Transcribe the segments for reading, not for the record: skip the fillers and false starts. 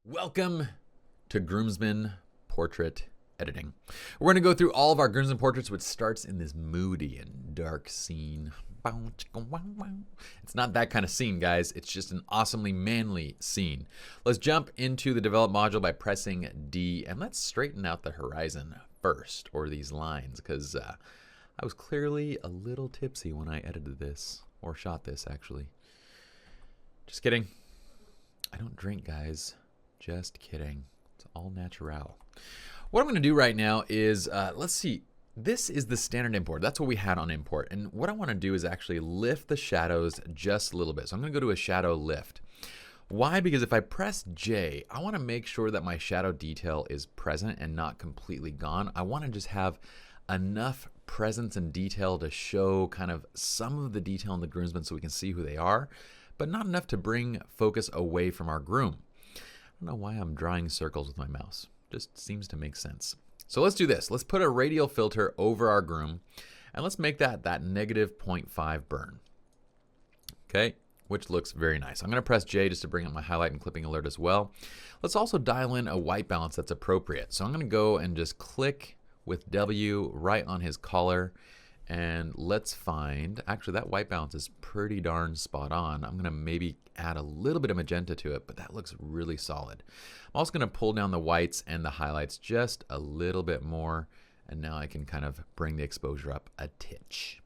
Welcome to Groomsmen Portrait Editing. We're going to go through all of our groomsmen portraits, which starts in this moody and dark scene. It's not that kind of scene, guys. It's just an awesomely manly scene. Let's jump into the develop module by pressing D, and let's straighten out the horizon first, or these lines, because I was clearly a little tipsy when I edited this, or shot this, actually. Just kidding. I don't drink, guys. Just kidding. It's all natural. What I'm going to do right now is, let's see. This is the standard import. That's what we had on import. And what I want to do is actually lift the shadows just a little bit. So I'm going to go to a shadow lift. Why? Because if I press J, I want to make sure that my shadow detail is present and not completely gone. I want to just have enough presence and detail to show kind of some of the detail in the groomsmen so we can see who they are, but not enough to bring focus away from our groom. I don't know why I'm drawing circles with my mouse. Just seems to make sense. So let's do this. Let's put a radial filter over our groom, and let's make that negative 0.5 burn. Okay, which looks very nice. I'm going to press J just to bring up my highlight and clipping alert as well. Let's also dial in a white balance that's appropriate. So I'm going to go and just click with W right on his collar. And let's find, actually that white balance is pretty darn spot on. I'm going to maybe add a little bit of magenta to it, but that looks really solid. I'm also going to pull down the whites and the highlights just a little bit more. And now I can kind of bring the exposure up a titch.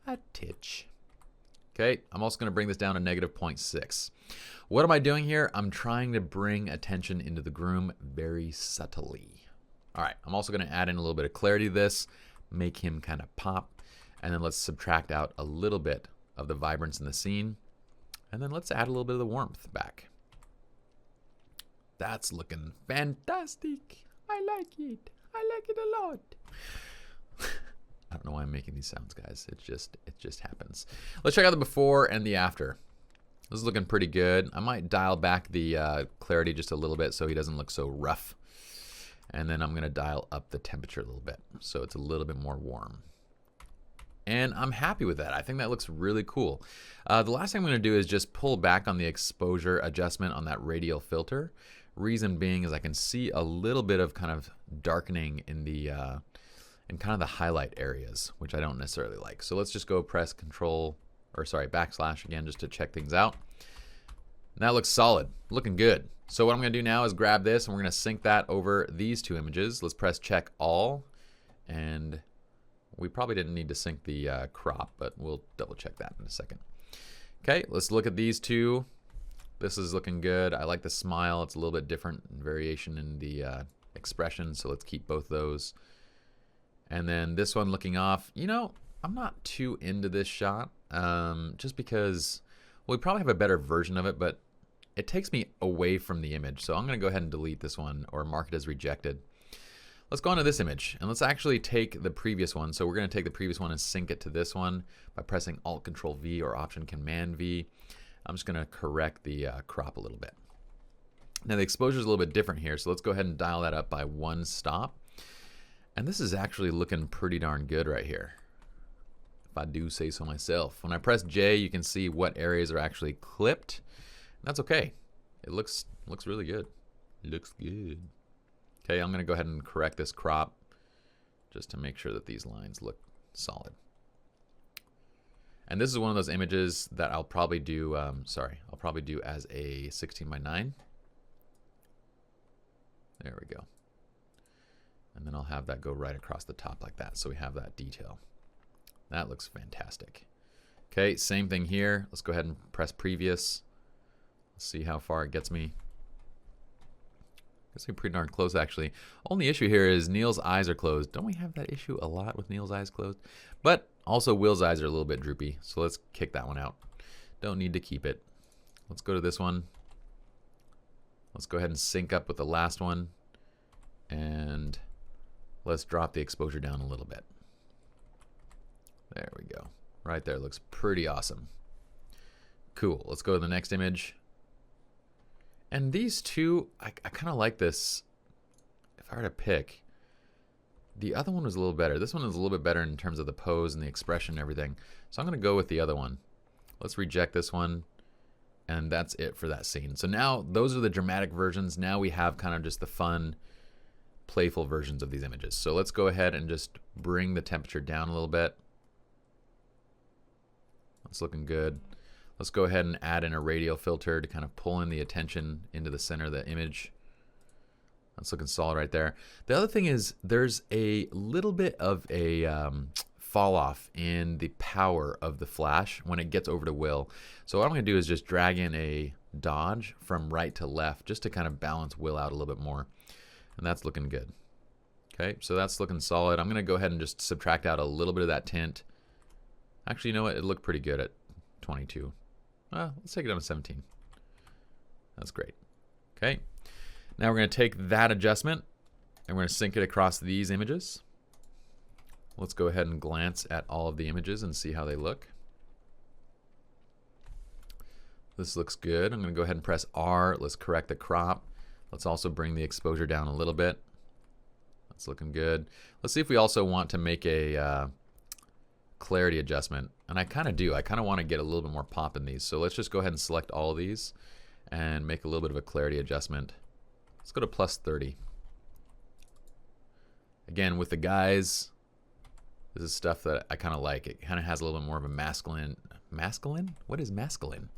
A titch. Okay, I'm also going to bring this down to negative 0.6. What am I doing here? I'm trying to bring attention into the groom very subtly. All right, I'm also going to add in a little bit of clarity to this. Make him kind of pop, and then let's subtract out a little bit of the vibrance in the scene, and then let's add a little bit of the warmth back. That's looking fantastic. I like it. I like it a lot. I don't know why I'm making these sounds, guys. It just happens. Let's check out the before and the after. This is looking pretty good. I might dial back the clarity just a little bit so he doesn't look so rough. And then I'm going to dial up the temperature a little bit so it's a little bit more warm. And I'm happy with that. I think that looks really cool. The last thing I'm going to do is just pull back on the exposure adjustment on that radial filter. Reason being is I can see a little bit of kind of darkening in the in kind of the highlight areas, which I don't necessarily like. So let's just go press backslash again just to check things out. And that looks solid, looking good. So what I'm going to do now is grab this and we're going to sync that over these two images. Let's press check all, and we probably didn't need to sync the crop, but we'll double check that in a second. Okay, let's look at these two. This is looking good. I like the smile. It's a little bit different variation in the expression, so let's keep both those. And then this one looking off. You know, I'm not too into this shot just because, well, we probably have a better version of it, but it takes me away from the image. So I'm going to go ahead and delete this one or mark it as rejected. Let's go on to this image and let's actually take the previous one. So we're going to take the previous one and sync it to this one by pressing Alt Control V or Option Command V. I'm just going to correct the crop a little bit. Now the exposure is a little bit different here. So let's go ahead and dial that up by one stop. And this is actually looking pretty darn good right here, if I do say so myself. When I press J, you can see what areas are actually clipped. That's okay. It looks really good. Looks good. Okay, I'm going to go ahead and correct this crop just to make sure that these lines look solid. And this is one of those images that I'll probably do, I'll probably do as a 16:9. There we go. And then I'll have that go right across the top like that, so we have that detail. That looks fantastic. Okay, same thing here. Let's go ahead and press previous. See how far it gets me. Gets me pretty darn close, actually. Only issue here is Neil's eyes are closed. Don't we have that issue a lot with Neil's eyes closed? But also Will's eyes are a little bit droopy, so let's kick that one out. Don't need to keep it. Let's go to this one. Let's go ahead and sync up with the last one, and let's drop the exposure down a little bit. There we go. Right there, looks pretty awesome. Cool. Let's go to the next image. And these two, I kind of like this. If I were to pick, the other one was a little better. This one is a little bit better in terms of the pose and the expression and everything. So I'm going to go with the other one. Let's reject this one. And that's it for that scene. So now those are the dramatic versions. Now we have kind of just the fun, playful versions of these images. So let's go ahead and just bring the temperature down a little bit. That's looking good. Let's go ahead and add in a radial filter to kind of pull in the attention into the center of the image. That's looking solid right there. The other thing is there's a little bit of a fall off in the power of the flash when it gets over to Will. So what I'm going to do is just drag in a dodge from right to left just to kind of balance Will out a little bit more. And that's looking good. Okay, so that's looking solid. I'm going to go ahead and just subtract out a little bit of that tint. Actually, you know what? It looked pretty good at 22. Let's take it down to 17. That's great. Okay, now we're going to take that adjustment and we're going to sync it across these images. Let's go ahead and glance at all of the images and see how they look. This looks good. I'm going to go ahead and press R. Let's correct the crop. Let's also bring the exposure down a little bit. That's looking good. Let's see if we also want to make a clarity adjustment. And I kind of do. I kind of want to get a little bit more pop in these. So let's just go ahead and select all of these and make a little bit of a clarity adjustment. Let's go to plus 30. Again, with the guys, this is stuff that I kind of like. It kind of has a little bit more of a masculine. Masculine? What is masculine?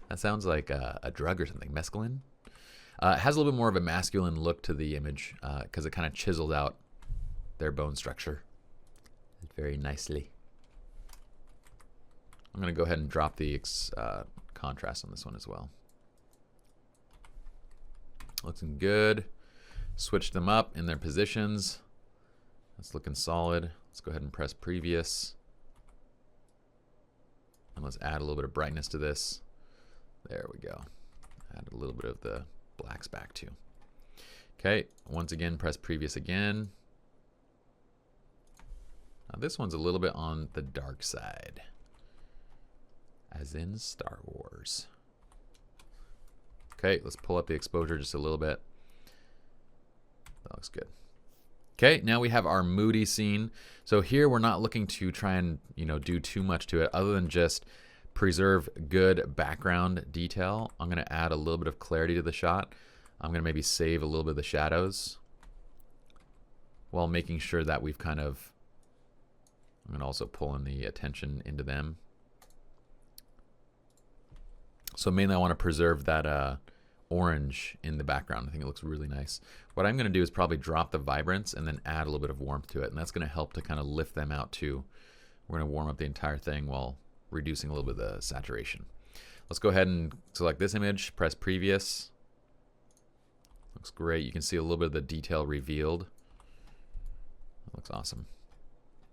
That sounds like a drug or something. Mescaline? It has a little bit more of a masculine look to the image because it kind of chiseled out their bone structure very nicely. I'm going to go ahead and drop the contrast on this one as well. Looking good. Switch them up in their positions. That's looking solid. Let's go ahead and press previous. And let's add a little bit of brightness to this. There we go. Add a little bit of the blacks back too. Okay, once again, press previous again. Now this one's a little bit on the dark side, as in Star Wars. Okay, let's pull up the exposure just a little bit. That looks good. Okay, now we have our moody scene. So here we're not looking to try and do too much to it other than just preserve good background detail. I'm going to add a little bit of clarity to the shot. I'm going to maybe save a little bit of the shadows while making sure that we've I'm going to also pull in the attention into them. So mainly I want to preserve that orange in the background. I think it looks really nice. What I'm going to do is probably drop the vibrance and then add a little bit of warmth to it, and that's going to help to kind of lift them out too. We're going to warm up the entire thing while reducing a little bit of the saturation. Let's go ahead and select this image, press previous. Looks great. You can see a little bit of the detail revealed. That looks awesome.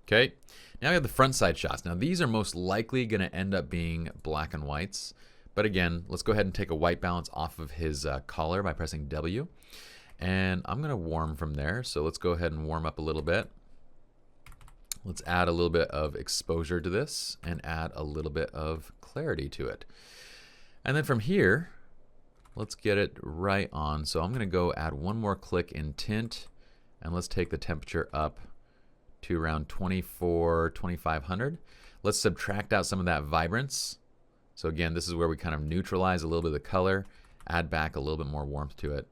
Okay, now we have the front side shots. Now these are most likely going to end up being black and whites. But again, let's go ahead and take a white balance off of his collar by pressing W. And I'm going to warm from there. So let's go ahead and warm up a little bit. Let's add a little bit of exposure to this and add a little bit of clarity to it. And then from here, let's get it right on. So I'm going to go add one more click in tint. And let's take the temperature up to around 2500. Let's subtract out some of that vibrance. So again, this is where we kind of neutralize a little bit of the color, add back a little bit more warmth to it.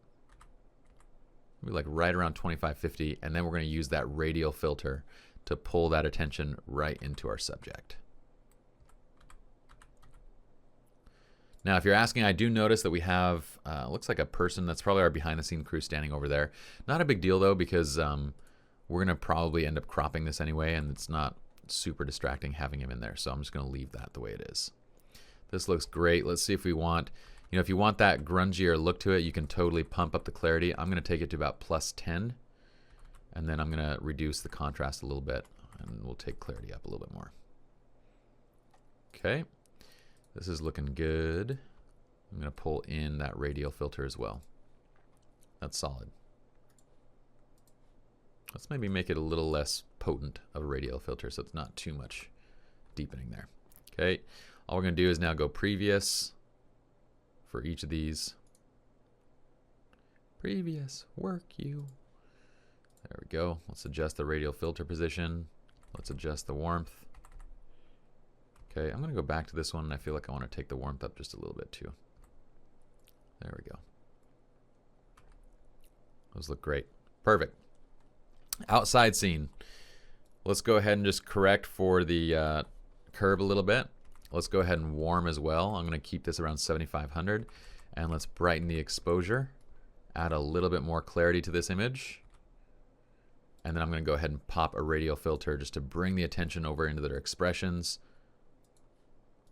Maybe like right around 2550, and then we're going to use that radial filter to pull that attention right into our subject. Now, if you're asking, I do notice that we have, looks like a person, that's probably our behind the scene crew standing over there. Not a big deal though, because we're going to probably end up cropping this anyway, and it's not super distracting having him in there. So I'm just going to leave that the way it is. This looks great. Let's see if we want, if you want that grungier look to it, you can totally pump up the clarity. I'm going to take it to about plus 10. And then I'm going to reduce the contrast a little bit. And we'll take clarity up a little bit more. Okay. This is looking good. I'm going to pull in that radial filter as well. That's solid. Let's maybe make it a little less potent of a radial filter so it's not too much deepening there. Okay. All we're going to do is now go previous for each of these. Previous, work you. There we go. Let's adjust the radial filter position. Let's adjust the warmth. Okay, I'm going to go back to this one, and I feel like I want to take the warmth up just a little bit too. There we go. Those look great. Perfect. Outside scene. Let's go ahead and just correct for the curve a little bit. Let's go ahead and warm as well. I'm going to keep this around 7500. And let's brighten the exposure. Add a little bit more clarity to this image. And then I'm going to go ahead and pop a radial filter just to bring the attention over into their expressions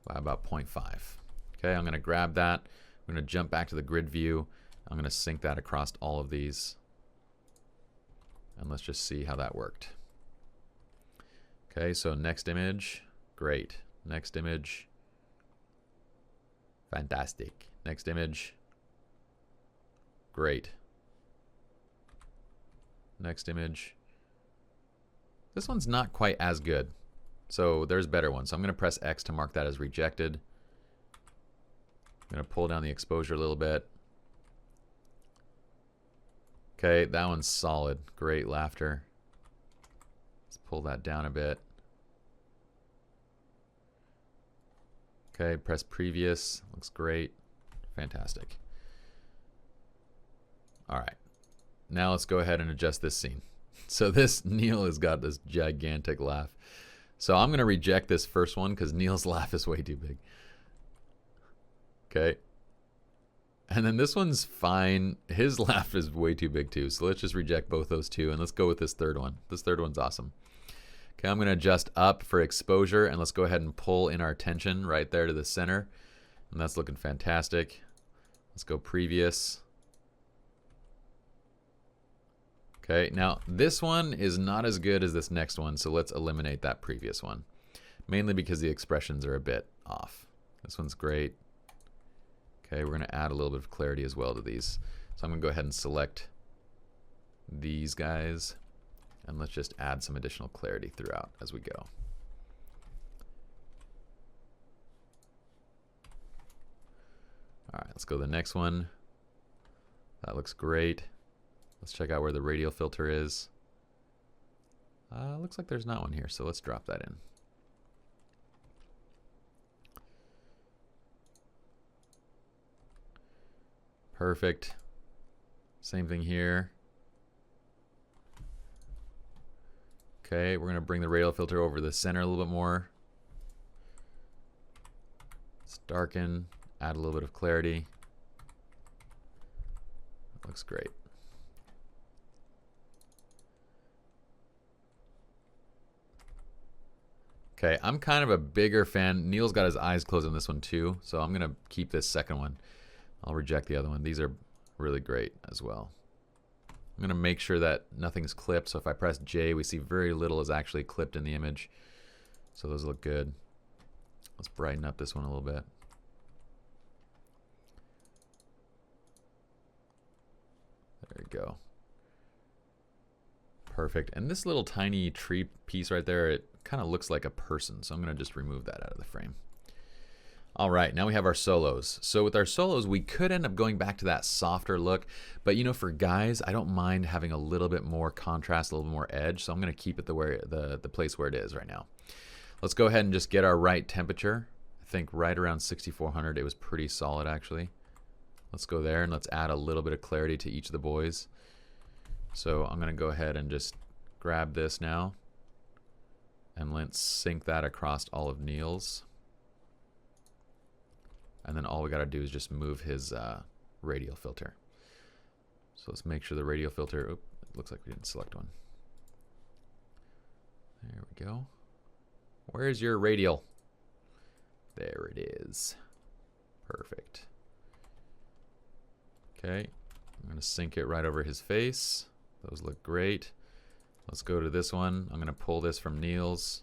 by about 0.5. Okay, I'm going to grab that. I'm going to jump back to the grid view. I'm going to sync that across all of these. And let's just see how that worked. Okay, so next image, great. Next image, fantastic. Next image, great. Next image. This one's not quite as good. So there's better ones. So I'm going to press X to mark that as rejected. I'm going to pull down the exposure a little bit. Okay, that one's solid. Great laughter. Let's pull that down a bit. Okay, press previous. Looks great. Fantastic. All right. Now let's go ahead and adjust this scene. So this Neil has got this gigantic laugh. So I'm going to reject this first one because Neil's laugh is way too big. Okay. And then this one's fine. His laugh is way too big too. So let's just reject both those two and let's go with this third one. This third one's awesome. Okay, I'm going to adjust up for exposure and let's go ahead and pull in our attention right there to the center. And that's looking fantastic. Let's go previous. Okay, now this one is not as good as this next one, so let's eliminate that previous one. Mainly because the expressions are a bit off. This one's great. Okay, we're going to add a little bit of clarity as well to these. So I'm going to go ahead and select these guys. And let's just add some additional clarity throughout as we go. All right, let's go to the next one. That looks great. Let's check out where the radial filter is. Looks like there's not one here, so let's drop that in. Perfect. Same thing here. Okay, we're going to bring the radial filter over the center a little bit more. Let's darken, add a little bit of clarity. That looks great. Okay, I'm kind of a bigger fan. Neil's got his eyes closed on this one too, so I'm going to keep this second one. I'll reject the other one. These are really great as well. I'm going to make sure that nothing's clipped, so if I press J, we see very little is actually clipped in the image. So those look good. Let's brighten up this one a little bit. There we go. Perfect. And this little tiny tree piece right there, it kind of looks like a person, so I'm going to just remove that out of the frame. All right, now we have our solos. So with our solos, we could end up going back to that softer look, but you know, for guys, I don't mind having a little bit more contrast, a little bit more edge, so I'm going to keep it the place where it is right now. Let's go ahead and just get our right temperature. I think right around 6400, it was pretty solid actually. Let's go there and let's add a little bit of clarity to each of the boys. So I'm going to go ahead and just grab this now, and let's sync that across all of Neil's. And then all we got to do is just move his radial filter. So let's make sure the radial filter, it looks like we didn't select one. There we go. Where's your radial? There it is. Perfect. Okay, I'm going to sync it right over his face. Those look great. Let's go to this one. I'm going to pull this from Neil's.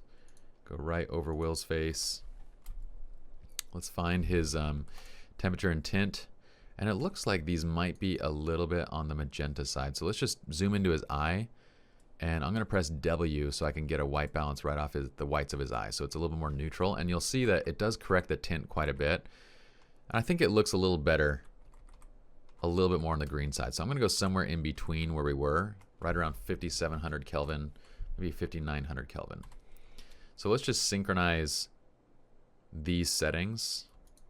Go right over Will's face. Let's find his temperature and tint. And it looks like these might be a little bit on the magenta side. So let's just zoom into his eye. And I'm going to press W so I can get a white balance right off the whites of his eye. So it's a little bit more neutral. And you'll see that it does correct the tint quite a bit. And I think it looks a little better, a little bit more on the green side. So I'm going to go somewhere in between where we were, right around 5700 Kelvin, maybe 5900 Kelvin. So let's just synchronize these settings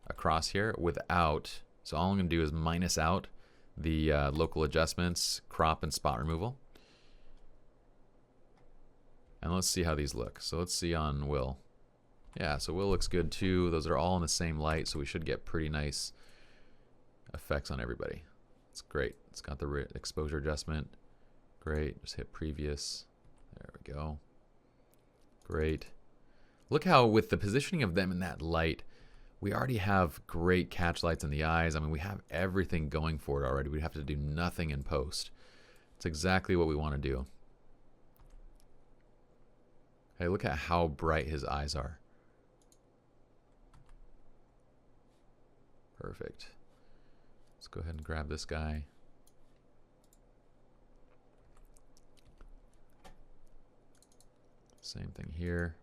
across here without So all I'm going to do is minus out the local adjustments, crop, and spot removal. And let's see how these look. So let's see on Will. Yeah, so Will looks good too. Those are all in the same light, so we should get pretty nice effects on everybody. It's great. It's got the exposure adjustment. Great. Just hit previous. There we go. Great. Look how with the positioning of them in that light, we already have great catch lights in the eyes. I mean, we have everything going for it already. We have to do nothing in post. It's exactly what we want to do. Hey, look at how bright his eyes are. Perfect. Let's go ahead and grab this guy. Same thing here.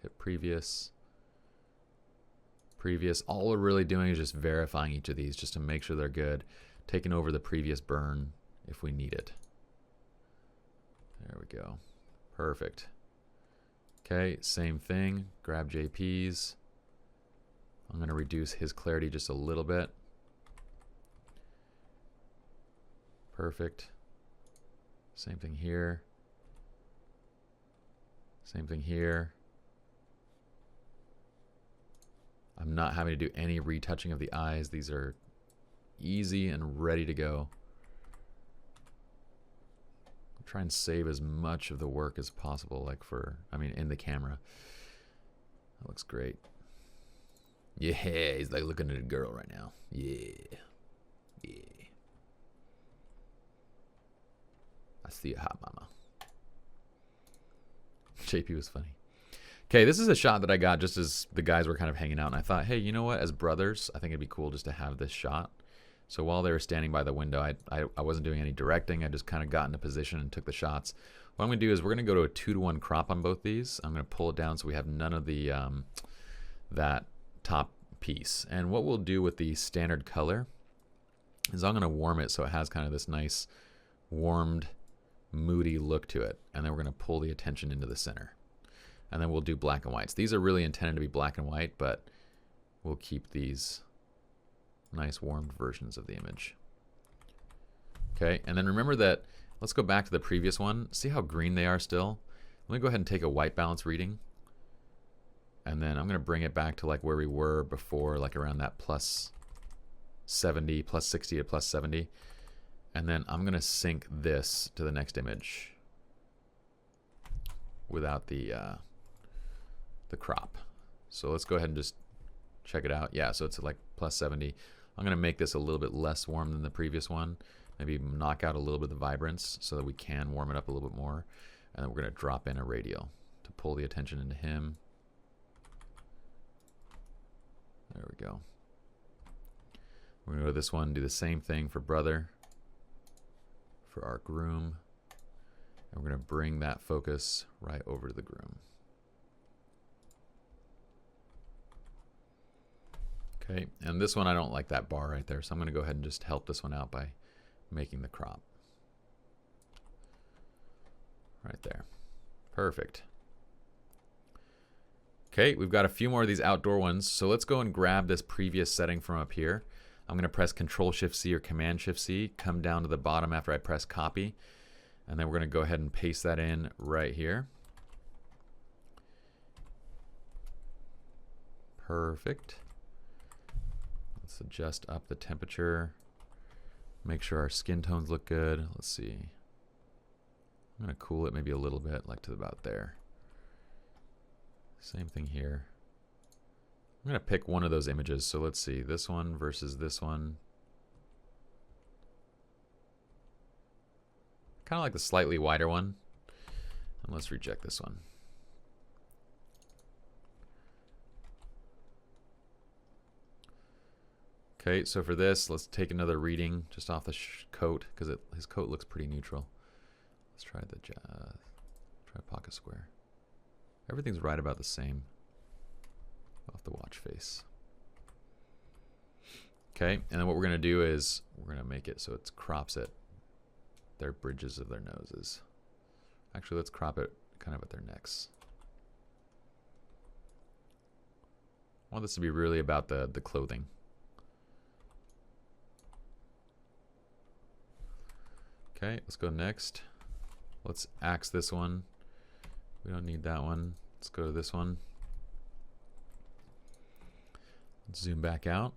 Hit previous. Previous. All we're really doing is just verifying each of these just to make sure they're good. Taking over the previous burn if we need it. There we go. Perfect. Okay, same thing. Grab JP's. I'm going to reduce his clarity just a little bit. Perfect. Same thing here. Same thing here. I'm not having to do any retouching of the eyes. These are easy and ready to go. Try and save as much of the work as possible, like in the camera. That looks great. Yeah, he's like looking at a girl right now. Yeah. Yeah. I see a hot mama. JP was funny. Okay, this is a shot that I got just as the guys were kind of hanging out, and I thought, hey, you know what? As brothers, I think it'd be cool just to have this shot. So while they were standing by the window, I wasn't doing any directing. I just kind of got into position and took the shots. What I'm going to do is we're going to go to a 2-to-1 crop on both these. I'm going to pull it down so we have none of the that top piece. And what we'll do with the standard color is I'm going to warm it so it has kind of this nice warmed, moody look to it. And then we're going to pull the attention into the center. And then we'll do black and whites. These are really intended to be black and white, but we'll keep these nice warmed versions of the image. Okay, and then remember that, let's go back to the previous one. See how green they are still? Let me go ahead and take a white balance reading. And then I'm going to bring it back to like where we were before, like around that plus 70, plus 60 to plus 70. And then I'm going to sync this to the next image without the crop. So let's go ahead and just check it out. Yeah, so it's like plus 70. I'm going to make this a little bit less warm than the previous one. Maybe knock out a little bit of the vibrance so that we can warm it up a little bit more. And then we're going to drop in a radial to pull the attention into him. There we go. We're going to go to this one, do the same thing for brother, for our groom. And we're going to bring that focus right over to the groom. Okay, and this one I don't like that bar right there, so I'm going to go ahead and just help this one out by making the crop. Right there. Perfect. Okay, we've got a few more of these outdoor ones, so let's go and grab this previous setting from up here. I'm going to press Control-Shift-C or Command-Shift-C, come down to the bottom after I press copy, and then we're going to go ahead and paste that in right here. Perfect. Let's adjust up the temperature. Make sure our skin tones look good. Let's see. I'm going to cool it maybe a little bit, like to about there. Same thing here. I'm going to pick one of those images. So let's see. This one versus this one. Kind of like the slightly wider one. And let's reject this one. Okay, so for this, let's take another reading just off the coat because his coat looks pretty neutral. Let's try try pocket square. Everything's right about the same off the watch face. Okay, and then what we're going to do is we're going to make it so it crops at their bridges of their noses. Actually, let's crop it kind of at their necks. I want this to be really about the clothing. Okay, let's go next. Let's axe this one. We don't need that one. Let's go to this one. Let's zoom back out.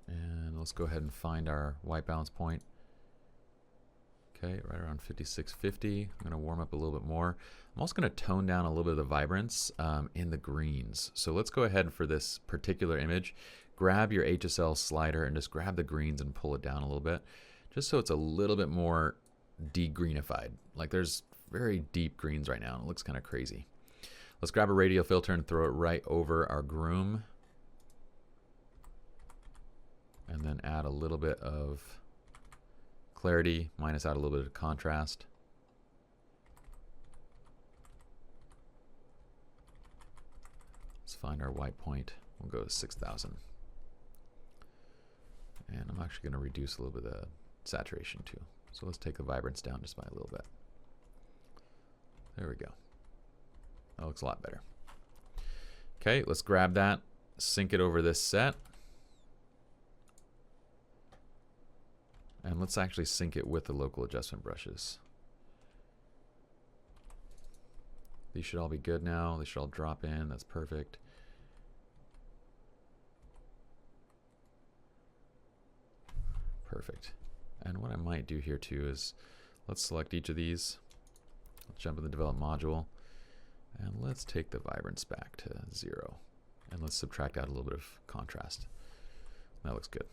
And let's go ahead and find our white balance point. Okay, right around 5650. I'm going to warm up a little bit more. I'm also going to tone down a little bit of the vibrance in the greens. So let's go ahead for this particular image. Grab your HSL slider and just grab the greens and pull it down a little bit, just so it's a little bit more de-greenified. Like there's very deep greens right now. It looks kind of crazy. Let's grab a radial filter and throw it right over our groom. And then add a little bit of clarity, minus out a little bit of contrast. Let's find our white point. We'll go to 6,000. And I'm actually going to reduce a little bit of the saturation too. So let's take the vibrance down just by a little bit. There we go. That looks a lot better. Okay, let's grab that, sync it over this set. And let's actually sync it with the local adjustment brushes. These should all be good now. They should all drop in. That's perfect. Perfect. And what I might do here too is let's select each of these. Let's jump in the develop module. And let's take the vibrance back to 0. And let's subtract out a little bit of contrast. That looks good.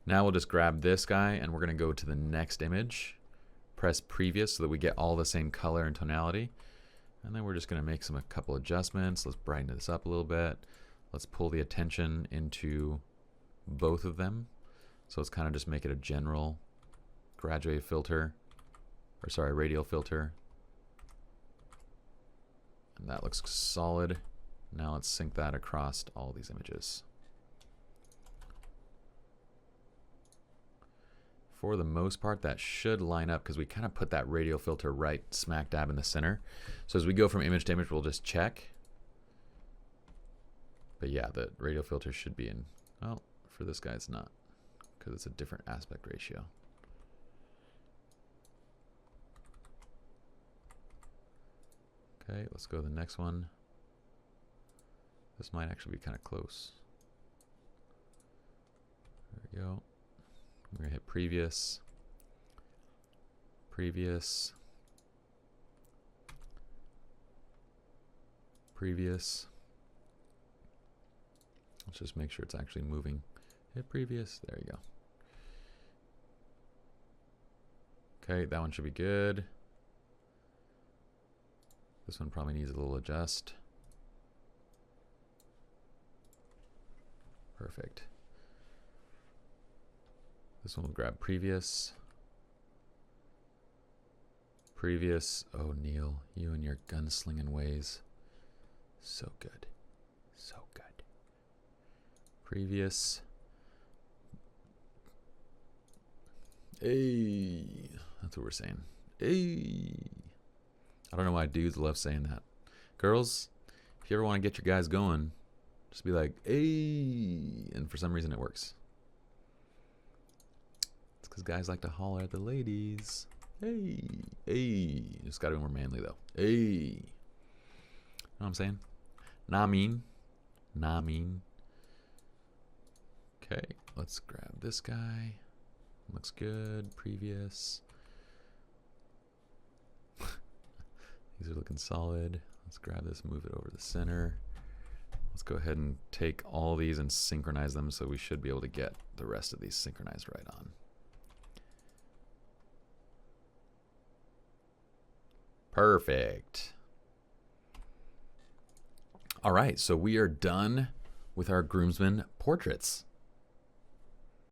Now we'll just grab this guy and we're going to go to the next image. Press previous so that we get all the same color and tonality. And then we're just going to make a couple adjustments. Let's brighten this up a little bit. Let's pull the attention into both of them. So let's kind of just make it a general graduate filter, or sorry, radial filter. And that looks solid. Now let's sync that across all these images. For the most part, that should line up because we kind of put that radial filter right smack dab in the center. So as we go from image to image, we'll just check. But yeah, the radial filter should be in. Well, for this guy, it's not, because it's a different aspect ratio. Okay, let's go to the next one. This might actually be kind of close. There we go. We're going to hit previous. Previous. Previous. Let's just make sure it's actually moving. Hit previous. There you go. Okay, that one should be good. This one probably needs a little adjust. Perfect. This one will grab previous. Previous. Oh, Neil, you and your gunslinging ways. So good. So good. Previous. Hey. That's what we're saying. Hey. I don't know why dudes love saying that. Girls, if you ever want to get your guys going, just be like, hey. And for some reason it works. It's because guys like to holler at the ladies. Hey. Hey. It's got to be more manly though. Hey. You know what I'm saying? Nah mean. Nah mean. Okay. Let's grab this guy. Looks good. Previous. These are looking solid. Let's grab this, move it over the center. Let's go ahead and take all these and synchronize them, so we should be able to get the rest of these synchronized right on. Perfect. All right, so we are done with our groomsmen portraits.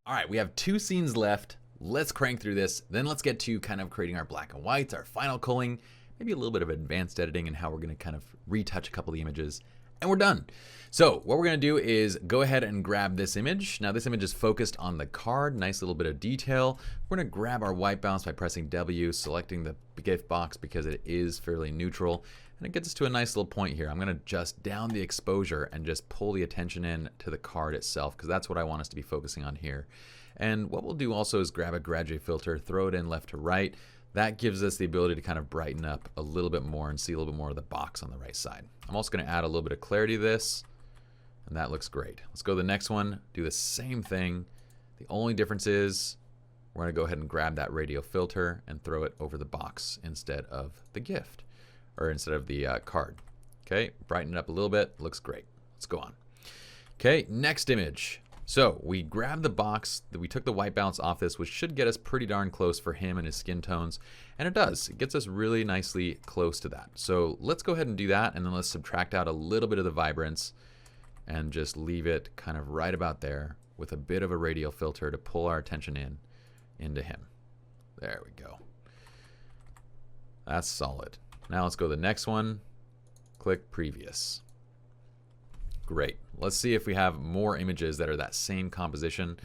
All right, we have 2 scenes left. Let's crank through this. Then let's get to kind of creating our black and whites, our final culling, maybe a little bit of advanced editing and how we're going to kind of retouch a couple of the images, and we're done. So what we're going to do is go ahead and grab this image. Now this image is focused on the card, nice little bit of detail. We're going to grab our white balance by pressing W, selecting the gift box because it is fairly neutral, and it gets us to a nice little point here. I'm going to adjust down the exposure and just pull the attention in to the card itself because that's what I want us to be focusing on here. And what we'll do also is grab a graduate filter, throw it in left to right. That gives us the ability to kind of brighten up a little bit more and see a little bit more of the box on the right side. I'm also going to add a little bit of clarity to this, and that looks great. Let's go to the next one, do the same thing. The only difference is we're going to go ahead and grab that radial filter and throw it over the box instead of the gift, or instead of the card. Okay, brighten it up a little bit, looks great. Let's go on. Okay, next image. So we grabbed the box, we took the white balance off this, which should get us pretty darn close for him and his skin tones. And it does. It gets us really nicely close to that. So let's go ahead and do that, and then let's subtract out a little bit of the vibrance and just leave it kind of right about there with a bit of a radial filter to pull our attention into him. There we go. That's solid. Now let's go to the next one. Click previous. Great. Let's see if we have more images that are that same composition.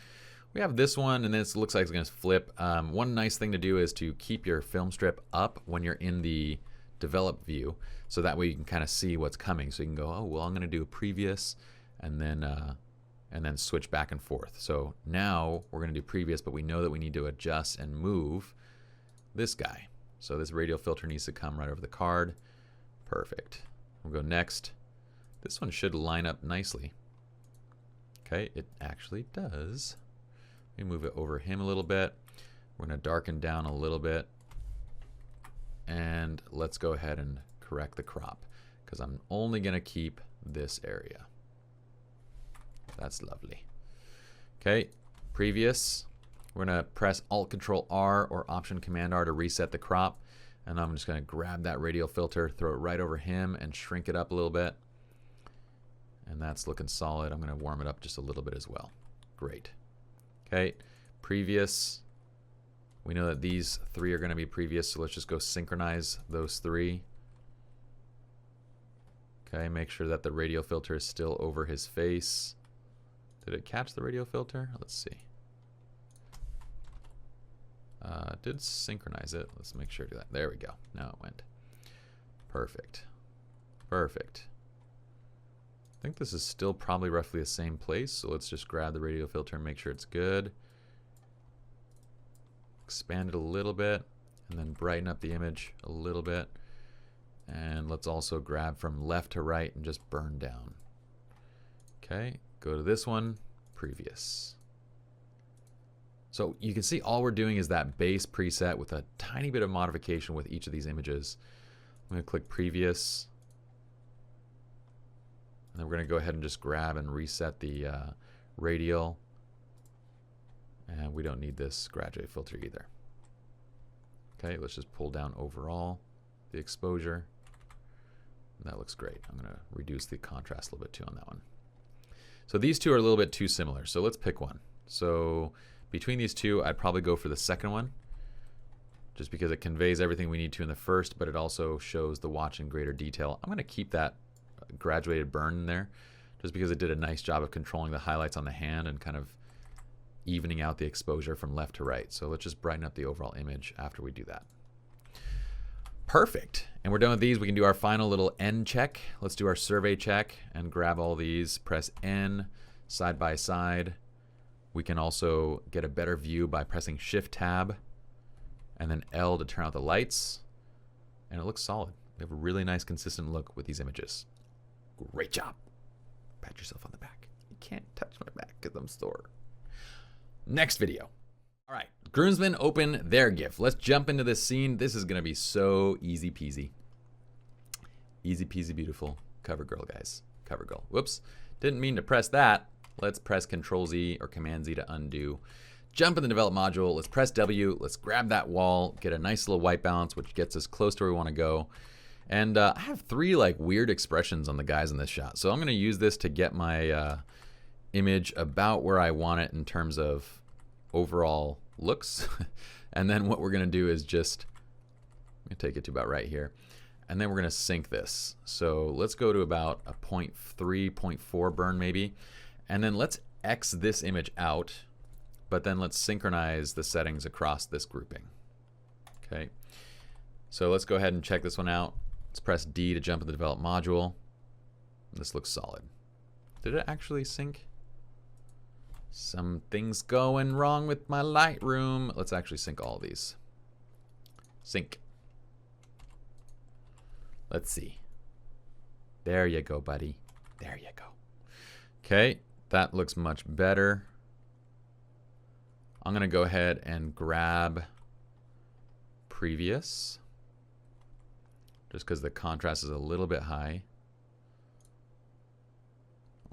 We have this one, and this looks like it's going to flip. One nice thing to do is to keep your film strip up when you're in the develop view, so that way you can kind of see what's coming. So you can go, oh, well, I'm going to do a previous, and then switch back and forth. So now we're going to do previous, but we know that we need to adjust and move this guy. So this radial filter needs to come right over the card. Perfect. We'll go next. This one should line up nicely. Okay, it actually does. Let me move it over him a little bit. We're going to darken down a little bit. And let's go ahead and correct the crop, because I'm only going to keep this area. That's lovely. Okay, previous. We're going to press Alt-Control-R or Option-Command-R to reset the crop. And I'm just going to grab that radial filter, throw it right over him, and shrink it up a little bit. And that's looking solid. I'm going to warm it up just a little bit as well. Great. Okay, previous. We know that these three are going to be previous, so let's just go synchronize those three. Okay, make sure that the radial filter is still over his face. Did it catch the radial filter? Let's see. Did synchronize it. Let's make sure to do that. There we go. Now it went. Perfect. Perfect. I think this is still probably roughly the same place, so let's just grab the radial filter and make sure it's good. Expand it a little bit, and then brighten up the image a little bit. And let's also grab from left to right and just burn down. Okay, go to this one, previous. So you can see all we're doing is that base preset with a tiny bit of modification with each of these images. I'm going to click previous. And then we're going to go ahead and just grab and reset the radial. And we don't need this graduate filter either. Okay, let's just pull down overall the exposure. And that looks great. I'm going to reduce the contrast a little bit too on that one. So these two are a little bit too similar. So let's pick one. So between these two, I'd probably go for the second one, just because it conveys everything we need to in the first, but it also shows the watch in greater detail. I'm going to keep that graduated burn in there, just because it did a nice job of controlling the highlights on the hand and kind of evening out the exposure from left to right. So let's just brighten up the overall image after we do that. Perfect. And we're done with these. We can do our final little N check. Let's do our survey check and grab all these. Press N side by side. We can also get a better view by pressing Shift Tab and then L to turn out the lights. And it looks solid. We have a really nice consistent look with these images. Great job. Pat yourself on the back. You can't touch my back because I'm sore. Next video. All right, groomsmen open their gift. Let's jump into this scene. This is going to be so easy peasy. Easy peasy beautiful. Cover girl, guys. Cover girl. Whoops. Didn't mean to press that. Let's press Control Z or Command Z to undo. Jump in the develop module. Let's press W. Let's grab that wall. Get a nice little white balance, which gets us close to where we want to go. And I have three like weird expressions on the guys in this shot. So I'm going to use this to get my image about where I want it in terms of overall looks. And then what we're going to do is just, I'm going to take it to about right here. And then we're going to sync this. So let's go to about a 0.3, 0.4 burn maybe. And then let's X this image out, but then let's synchronize the settings across this grouping. Okay. So let's go ahead and check this one out. Let's press D to jump in the develop module. This looks solid. Did it actually sync? Something's going wrong with my Lightroom. Let's actually sync all these. Sync. Let's see. There you go, buddy. There you go. Okay, that looks much better. I'm going to go ahead and grab previous, just because the contrast is a little bit high.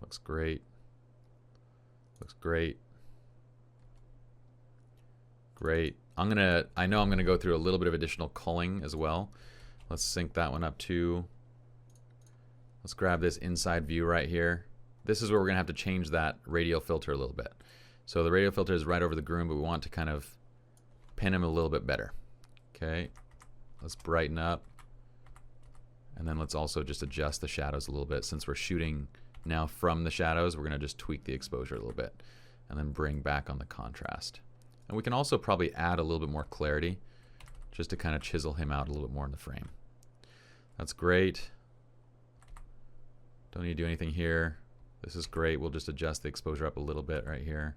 Looks great. Looks great. Great. I know I'm gonna go through a little bit of additional culling as well. Let's sync that one up too. Let's grab this inside view right here. This is where we're gonna have to change that radial filter a little bit. So the radial filter is right over the groom, but we want to kind of pin him a little bit better. Okay, let's brighten up. And then let's also just adjust the shadows a little bit. Since we're shooting now from the shadows, we're gonna just tweak the exposure a little bit and then bring back on the contrast. And we can also probably add a little bit more clarity just to kind of chisel him out a little bit more in the frame. That's great. Don't need to do anything here. This is great. We'll just adjust the exposure up a little bit right here.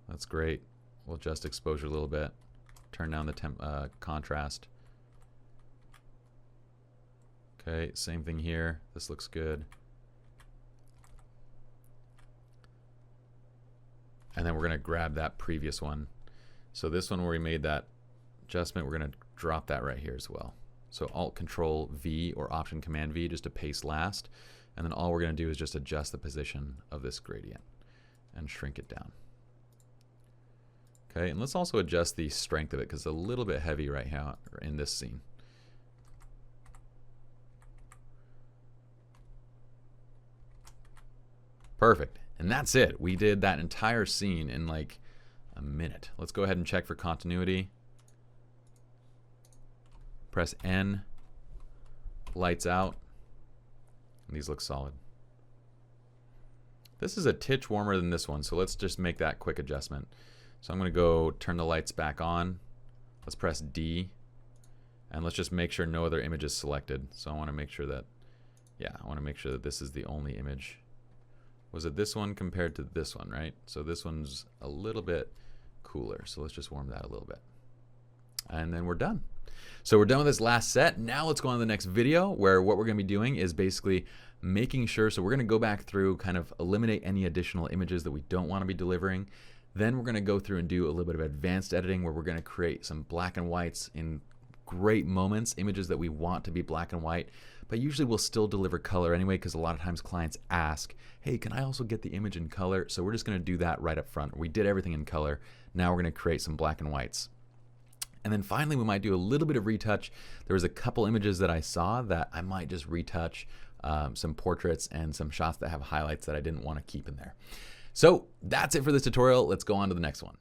That's great. We'll adjust exposure a little bit. Turn down the contrast. Okay, same thing here. This looks good. And then we're going to grab that previous one. So this one where we made that adjustment, we're going to drop that right here as well. So Alt-Control-V or Option-Command-V just to paste last. And then all we're going to do is just adjust the position of this gradient and shrink it down. Okay, and let's also adjust the strength of it because it's a little bit heavy right now in this scene. Perfect. And that's it. We did that entire scene in like a minute. Let's go ahead and check for continuity. Press N. Lights out. And these look solid. This is a titch warmer than this one, so let's just make that quick adjustment. So I'm going to go turn the lights back on. Let's press D. And let's just make sure no other image is selected. So I want to make sure that, yeah, I want to make sure that this is the only image. Was it this one compared to this one, right? So this one's a little bit cooler. So let's just warm that a little bit. And then we're done. So we're done with this last set. Now let's go on to the next video where what we're going to be doing is basically making sure, so we're going to go back through, kind of eliminate any additional images that we don't want to be delivering. Then we're going to go through and do a little bit of advanced editing where we're going to create some black and whites in great moments, images that we want to be black and white. But usually we'll still deliver color anyway because a lot of times clients ask, hey, can I also get the image in color? So we're just going to do that right up front. We did everything in color. Now we're going to create some black and whites. And then finally we might do a little bit of retouch. There was a couple images that I saw that I might just retouch, some portraits and some shots that have highlights that I didn't want to keep in there. So that's it for this tutorial. Let's go on to the next one.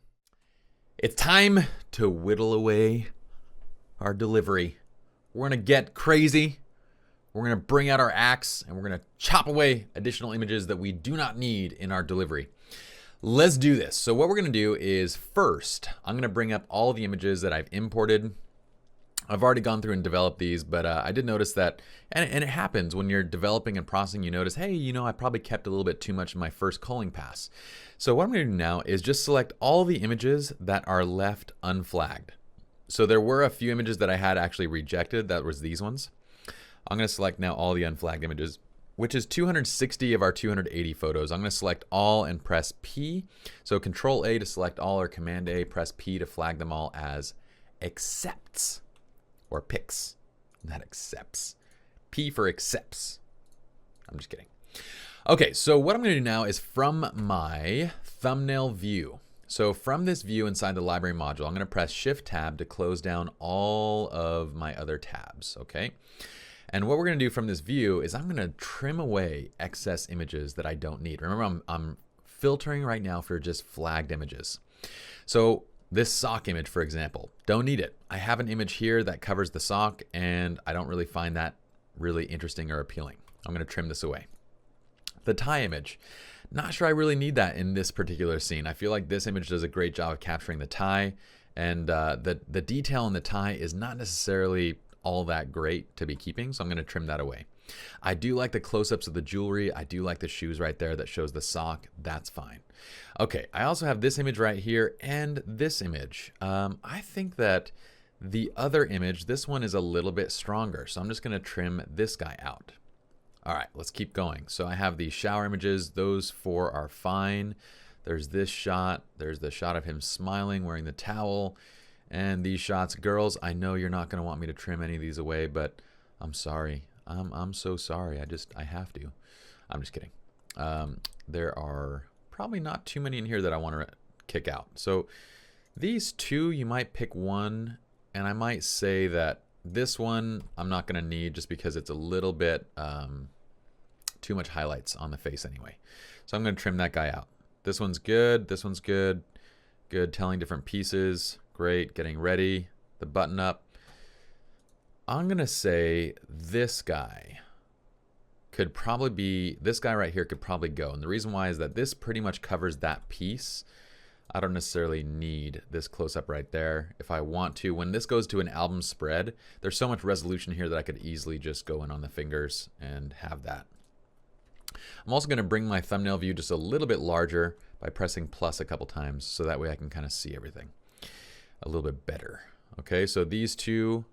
It's time to whittle away our delivery. We're going to get crazy. We're going to bring out our axe and we're going to chop away additional images that we do not need in our delivery. Let's do this. So what we're going to do is first, I'm going to bring up all the images that I've imported. I've already gone through and developed these, but I did notice that, and it happens when you're developing and processing, you notice, hey, you know, I probably kept a little bit too much in my first culling pass. So what I'm going to do now is just select all the images that are left unflagged. So there were a few images that I had actually rejected. That was these ones. I'm going to select now all the unflagged images, which is 260 of our 280 photos. I'm going to select all and press P. So Control A to select all or Command A, press P to flag them all as accepts or picks, not accepts. P for accepts. I'm just kidding. Okay, so what I'm going to do now is from my thumbnail view. So from this view inside the library module, I'm going to press Shift Tab to close down all of my other tabs, okay? And what we're going to do from this view is I'm going to trim away excess images that I don't need. Remember, I'm filtering right now for just flagged images. So this sock image, for example, don't need it. I have an image here that covers the sock and I don't really find that really interesting or appealing. I'm going to trim this away. The tie image, not sure I really need that in this particular scene. I feel like this image does a great job of capturing the tie, and the detail in the tie is not necessarily all that great to be keeping, so I'm going to trim that away. I do like the close-ups of the jewelry. I do like the shoes right there that shows the sock. That's fine. Okay, I also have this image right here and this image. I think that the other image, this one is a little bit stronger. So I'm just going to trim this guy out. All right, let's keep going. So I have these shower images. Those 4 are fine. There's this shot. There's the shot of him smiling, wearing the towel. And these shots, girls, I know you're not going to want me to trim any of these away, but I'm sorry. I'm so sorry. I have to. I'm just kidding. There are probably not too many in here that I want to kick out. So these 2, you might pick one, and I might say that this one I'm not going to need just because it's a little bit too much highlights on the face anyway. So I'm going to trim that guy out. This one's good. This one's good. Good. Telling different pieces. Great. Getting ready. The button up. I'm going to say this guy could probably be, this guy right here could probably go. And the reason why is that this pretty much covers that piece. I don't necessarily need this close-up right there. If I want to, when this goes to an album spread, there's so much resolution here that I could easily just go in on the fingers and have that. I'm also going to bring my thumbnail view just a little bit larger by pressing plus a couple times, so that way I can kind of see everything a little bit better. Okay, so these two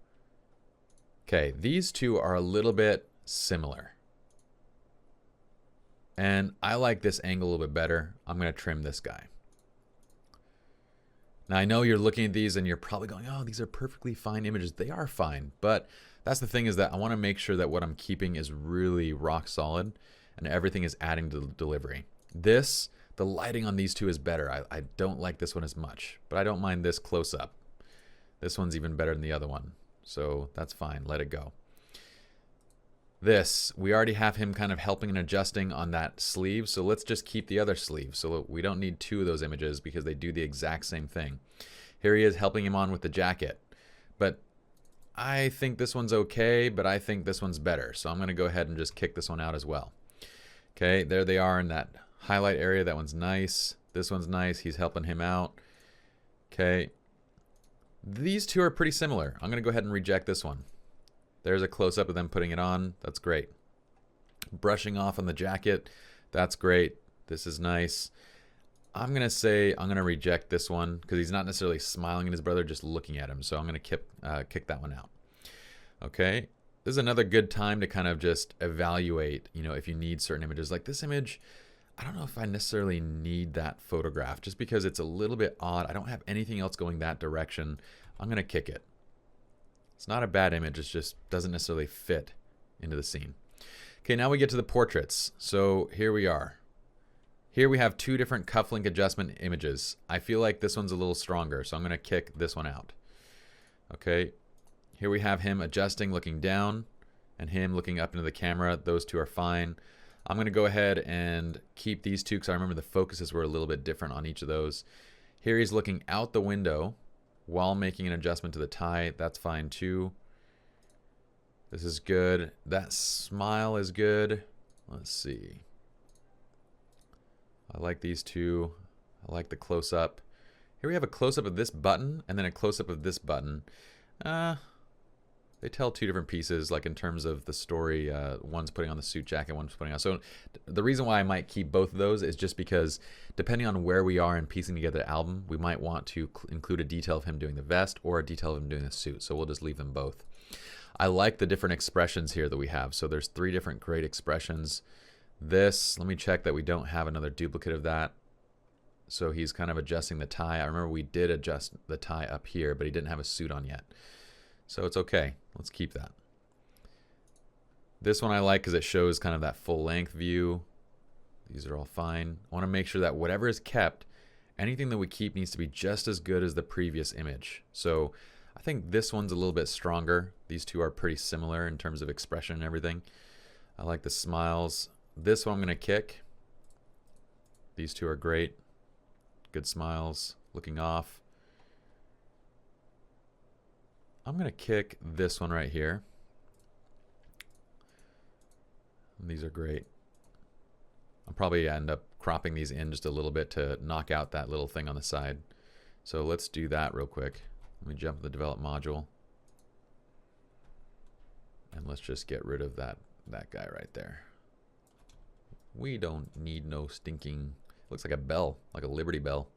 are a little bit similar. And I like this angle a little bit better. I'm going to trim this guy. Now I know you're looking at these and you're probably going, oh, these are perfectly fine images. They are fine, but that's the thing, is that I want to make sure that what I'm keeping is really rock solid and everything is adding to the delivery. The lighting on these 2 is better. I don't like this one as much, but I don't mind this close up. This one's even better than the other one, so that's fine. Let it go. This, we already have him kind of helping and adjusting on that sleeve, so let's just keep the other sleeve. So we don't need 2 of those images because they do the exact same thing. Here he is helping him on with the jacket. But I think this one's okay, but I think this one's better. So I'm going to go ahead and just kick this one out as well. Okay, there they are in that highlight area. That one's nice. This one's nice. He's helping him out. Okay. These 2 are pretty similar. I'm going to go ahead and reject this one. There's a close-up of them putting it on. That's great. Brushing off on the jacket. That's great. This is nice. I'm going to say I'm going to reject this one because he's not necessarily smiling at his brother, just looking at him. So I'm going to kick that one out. Okay. This is another good time to kind of just evaluate, if you need certain images. Like this image, I don't know if I necessarily need that photograph just because it's a little bit odd. I don't have anything else going that direction. I'm going to kick it. It's not a bad image, it just doesn't necessarily fit into the scene. Okay, now we get to the portraits. So here we are. Here we have 2 different cufflink adjustment images. I feel like this one's a little stronger, so I'm going to kick this one out. Okay, here we have him adjusting, looking down, and him looking up into the camera. Those 2 are fine. I'm going to go ahead and keep these 2 because I remember the focuses were a little bit different on each of those. Here he's looking out the window while making an adjustment to the tie. That's fine too. This is good. That smile is good. Let's see. I like these 2. I like the close-up. Here we have a close-up of this button and then a close-up of this button. They tell 2 different pieces, like in terms of the story. One's putting on the suit jacket, one's putting on. So the reason why I might keep both of those is just because depending on where we are in piecing together the album, we might want to include a detail of him doing the vest or a detail of him doing the suit. So we'll just leave them both. I like the different expressions here that we have. So there's 3 different great expressions. This, let me check that we don't have another duplicate of that. So he's kind of adjusting the tie. I remember we did adjust the tie up here, but he didn't have a suit on yet. So it's okay. Let's keep that. This one I like because it shows kind of that full length view. These are all fine. I want to make sure that whatever is kept, anything that we keep needs to be just as good as the previous image. So I think this one's a little bit stronger. These 2 are pretty similar in terms of expression and everything. I like the smiles. This one I'm going to kick. These 2 are great. Good smiles. Looking off. I'm going to kick this one right here. And these are great. I'll probably end up cropping these in just a little bit to knock out that little thing on the side. So let's do that real quick. Let me jump to the develop module. And let's just get rid of that that guy right there. We don't need no stinking... Looks like a bell, like a Liberty Bell.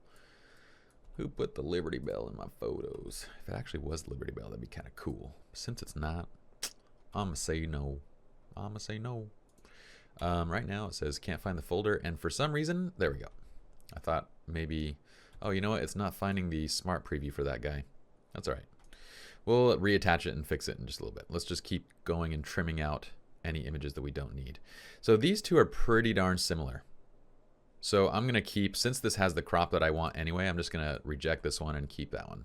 Who put the Liberty Bell in my photos? If it actually was Liberty Bell, that'd be kind of cool. Since it's not, I'ma say no. I'ma say no. Right now it says can't find the folder, and for some reason, there we go. I thought maybe, oh, you know what? It's not finding the smart preview for that guy. That's all right. We'll reattach it and fix it in just a little bit. Let's just keep going and trimming out any images that we don't need. So these two are pretty darn similar. So I'm going to keep, since this has the crop that I want anyway, I'm just going to reject this one and keep that one.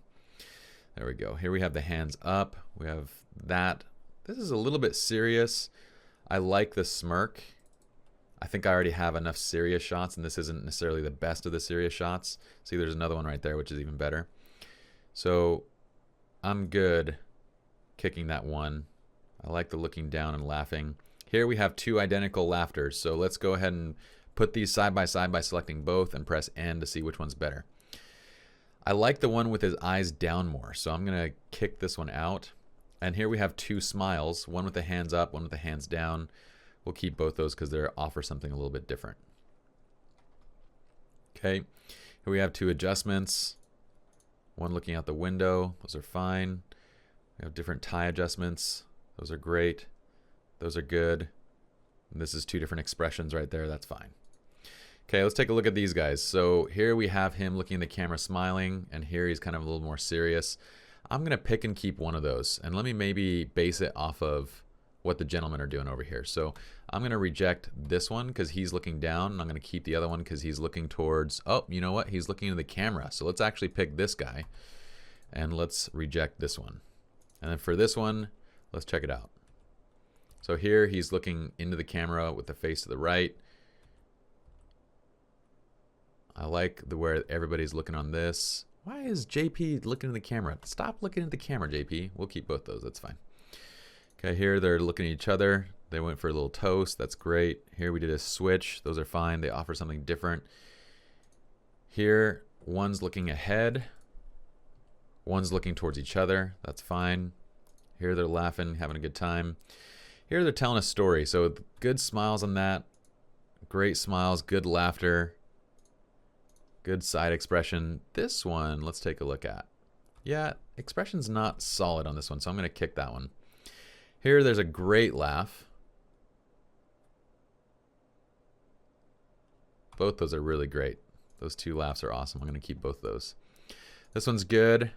There we go. Here we have the hands up. We have that. This is a little bit serious. I like the smirk. I think I already have enough serious shots, and this isn't necessarily the best of the serious shots. See, there's another one right there, which is even better. So I'm good kicking that one. I like the looking down and laughing. Here we have two identical laughters. So let's go ahead and put these side by side by selecting both and press N to see which one's better. I like the one with his eyes down more, so I'm going to kick this one out. And here we have two smiles, one with the hands up, one with the hands down. We'll keep both those because they offer something a little bit different. Okay, here we have two adjustments. One looking out the window, those are fine. We have different tie adjustments. Those are great. Those are good. And this is two different expressions right there, that's fine. Okay, let's take a look at these guys. So here we have him looking at the camera smiling, and here he's kind of a little more serious. I'm going to pick and keep one of those, and let me maybe base it off of what the gentlemen are doing over here. So I'm going to reject this one because he's looking down, and I'm going to keep the other one because he's looking towards, oh, you know what? He's looking into the camera. So let's actually pick this guy, and let's reject this one. And then for this one, let's check it out. So here he's looking into the camera with the face to the right. I like the where everybody's looking on this. Why is JP looking in the camera? Stop looking at the camera, JP. We'll keep both those. That's fine. Okay, here they're looking at each other. They went for a little toast. That's great. Here we did a switch. Those are fine. They offer something different. Here, one's looking ahead. One's looking towards each other. That's fine. Here they're laughing, having a good time. Here they're telling a story. So good smiles on that. Great smiles, good laughter. Good side expression. This one, let's take a look at. Yeah, expression's not solid on this one, so I'm going to kick that one. Here, there's a great laugh. Both those are really great. Those two laughs are awesome. I'm going to keep both those. This one's good.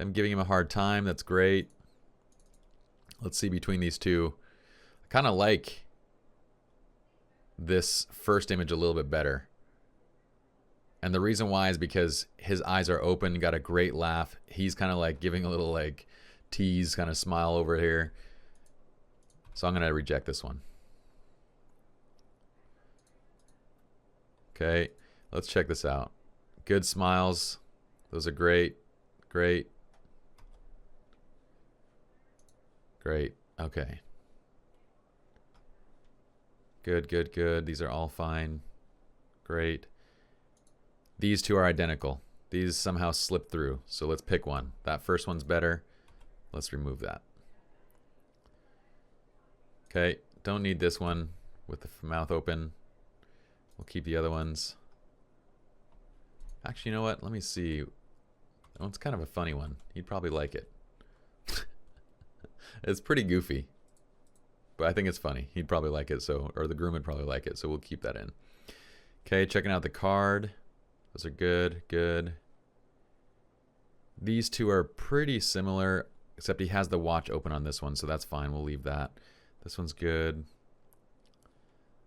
I'm giving him a hard time. That's great. Let's see between these two. I kind of like this first image a little bit better. And the reason why is because his eyes are open, got a great laugh. He's kind of like giving a little like tease kind of smile over here. So I'm going to reject this one. Okay, let's check this out. Good smiles. Those are great. Great. Great. Okay. Good, good, good. These are all fine. Great. These two are identical. These somehow slipped through. So let's pick one. That first one's better. Let's remove that. Okay, don't need this one with the mouth open. We'll keep the other ones. Actually, you know what? Let me see. That one's kind of a funny one. He'd probably like it. It's pretty goofy, but I think it's funny. He'd probably like it, so, or the groom would probably like it, so we'll keep that in. Okay, checking out the card. Those are good, good. These two are pretty similar, except he has the watch open on this one, so that's fine. We'll leave that. This one's good.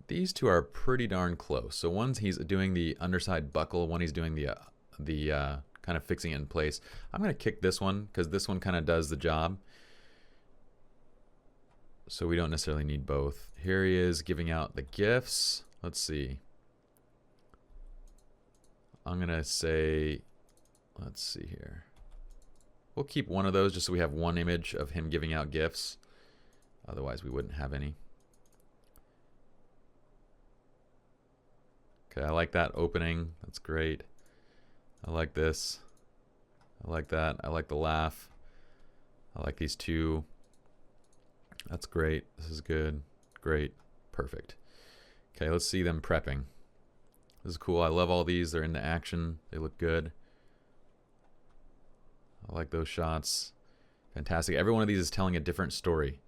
These two are pretty darn close. So one's he's doing the underside buckle, one he's doing the kind of fixing it in place. I'm going to kick this one because this one kind of does the job. So we don't necessarily need both. Here he is giving out the gifts. Let's see. I'm going to say, let's see here. We'll keep one of those just so we have one image of him giving out gifts. Otherwise we wouldn't have any. Okay, I like that opening. That's great. I like this. I like that. I like the laugh. I like these two. That's great. This is good. Great. Perfect. Okay, let's see them prepping. This is cool. I love all these. They're into action. They look good. I like those shots. Fantastic. Every one of these is telling a different story.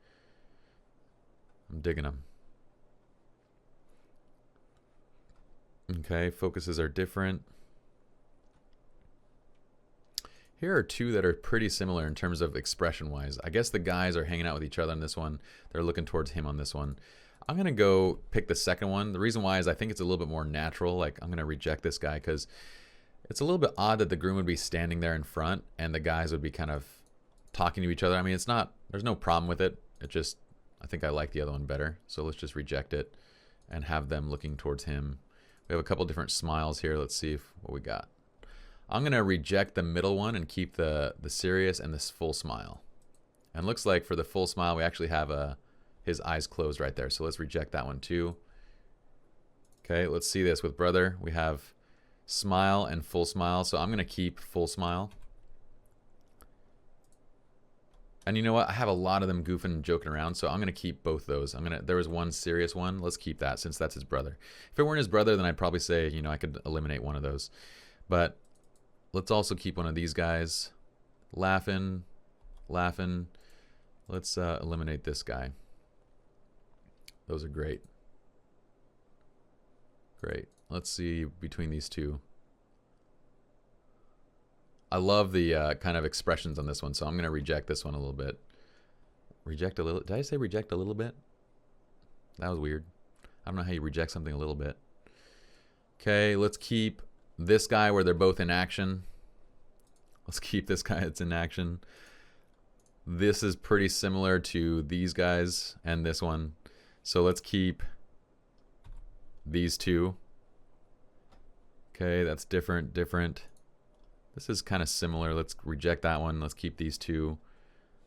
I'm digging them. Okay, focuses are different. Here are two that are pretty similar in terms of expression-wise. I guess the guys are hanging out with each other on this one. They're looking towards him on this one. I'm going to go pick the second one. The reason why is I think it's a little bit more natural. Like, I'm going to reject this guy because it's a little bit odd that the groom would be standing there in front and the guys would be kind of talking to each other. I mean, it's not, there's no problem with it. It just, I think I like the other one better. So let's just reject it and have them looking towards him. We have a couple different smiles here. Let's see what we got. I'm going to reject the middle one and keep the serious and this full smile. And looks like for the full smile, we actually have his eyes closed right there. So let's reject that one too. Okay, let's see this with brother. We have smile and full smile. So I'm going to keep full smile. And you know what? I have a lot of them goofing and joking around, so I'm going to keep both those. There was one serious one. Let's keep that since that's his brother. If it weren't his brother, then I'd probably say, you know, I could eliminate one of those. But let's also keep one of these guys. Laughing. Let's eliminate this guy. Those are great. Great. Let's see between these two. I love the kind of expressions on this one, so I'm going to reject this one a little bit. Reject a little. Did I say reject a little bit? That was weird. I don't know how you reject something a little bit. Okay, let's keep this guy where they're both in action. Let's keep this guy that's in action. This is pretty similar to these guys and this one. So let's keep these two. Okay, that's different. This is kind of similar. Let's reject that one. Let's keep these two.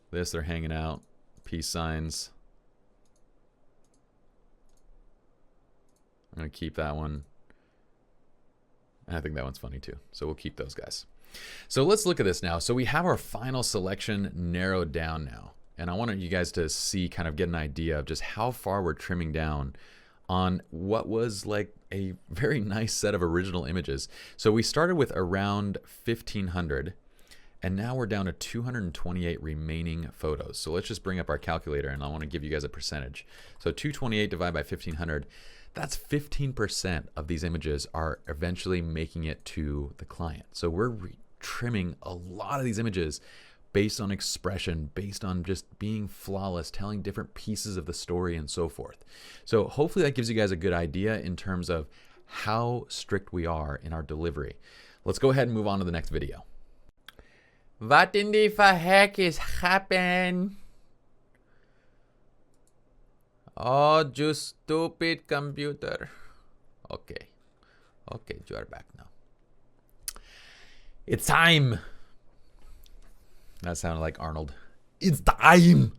This, they're hanging out. Peace signs. I'm going to keep that one. And I think that one's funny too. So we'll keep those guys. So let's look at this now. So we have our final selection narrowed down now. And I wanted you guys to see, kind of get an idea of just how far we're trimming down on what was like a very nice set of original images. So we started with around 1,500 and now we're down to 228 remaining photos. So let's just bring up our calculator and I want to give you guys a percentage. So 228 divided by 1,500, that's 15% of these images are eventually making it to the client. So we're trimming a lot of these images based on expression, based on just being flawless, telling different pieces of the story and so forth. So hopefully that gives you guys a good idea in terms of how strict we are in our delivery. Let's go ahead and move on to the next video. What in the heck is happening? Oh, you stupid computer. Okay, you are back now. It's time. That sounded like Arnold. It's time!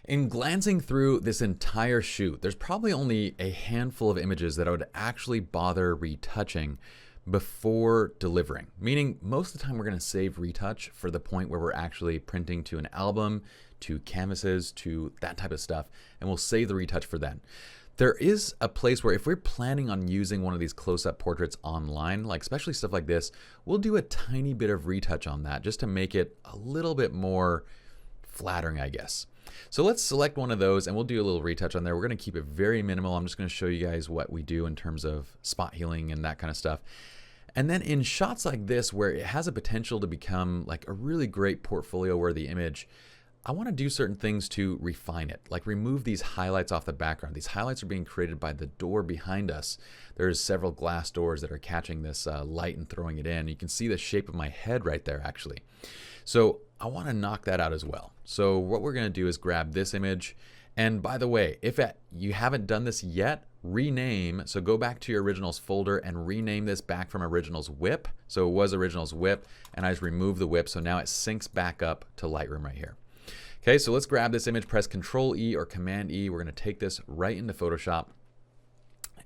In glancing through this entire shoot, there's probably only a handful of images that I would actually bother retouching before delivering. Meaning, most of the time we're going to save retouch for the point where we're actually printing to an album, to canvases, to that type of stuff, and we'll save the retouch for then. There is a place where if we're planning on using one of these close-up portraits online, like especially stuff like this, we'll do a tiny bit of retouch on that just to make it a little bit more flattering, I guess. So let's select one of those and we'll do a little retouch on there. We're going to keep it very minimal. I'm just going to show you guys what we do in terms of spot healing and that kind of stuff. And then in shots like this where it has a potential to become like a really great portfolio-worthy image, I want to do certain things to refine it, like remove these highlights off the background. These highlights are being created by the door behind us. There's several glass doors that are catching this light and throwing it in. You can see the shape of my head right there, actually. So I want to knock that out as well. So what we're going to do is grab this image. And by the way, if you haven't done this yet, rename. So go back to your originals folder and rename this back from originals whip. So it was originals whip, and I just removed the whip. So now it syncs back up to Lightroom right here. Okay, so let's grab this image, press Control E or Command E. We're going to take this right into Photoshop.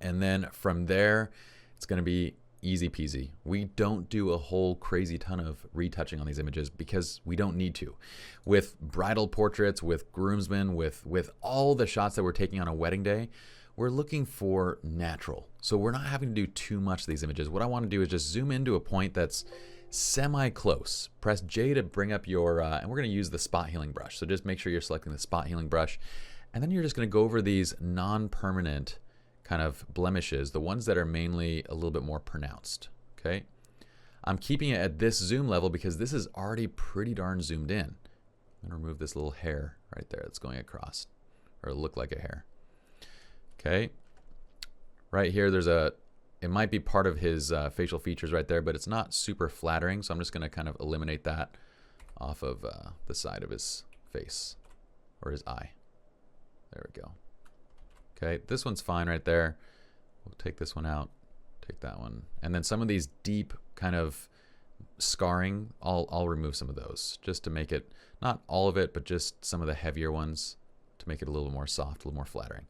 And then from there, it's going to be easy peasy. We don't do a whole crazy ton of retouching on these images because we don't need to. With bridal portraits, with groomsmen, with all the shots that we're taking on a wedding day, we're looking for natural. So we're not having to do too much of these images. What I want to do is just zoom into a point that's semi-close. Press J to bring up your, and we're going to use the spot healing brush. So just make sure you're selecting the spot healing brush. And then you're just going to go over these non-permanent kind of blemishes, the ones that are mainly a little bit more pronounced. Okay. I'm keeping it at this zoom level because this is already pretty darn zoomed in. I'm going to remove this little hair right there that's going across, or look like a hair. Okay. Right here, it might be part of his facial features right there, but it's not super flattering. So I'm just going to kind of eliminate that off of the side of his face or his eye. There we go. Okay, this one's fine right there. We'll take this one out, take that one. And then some of these deep kind of scarring, I'll remove some of those just to make it, not all of it, but just some of the heavier ones to make it a little more soft, a little more flattering.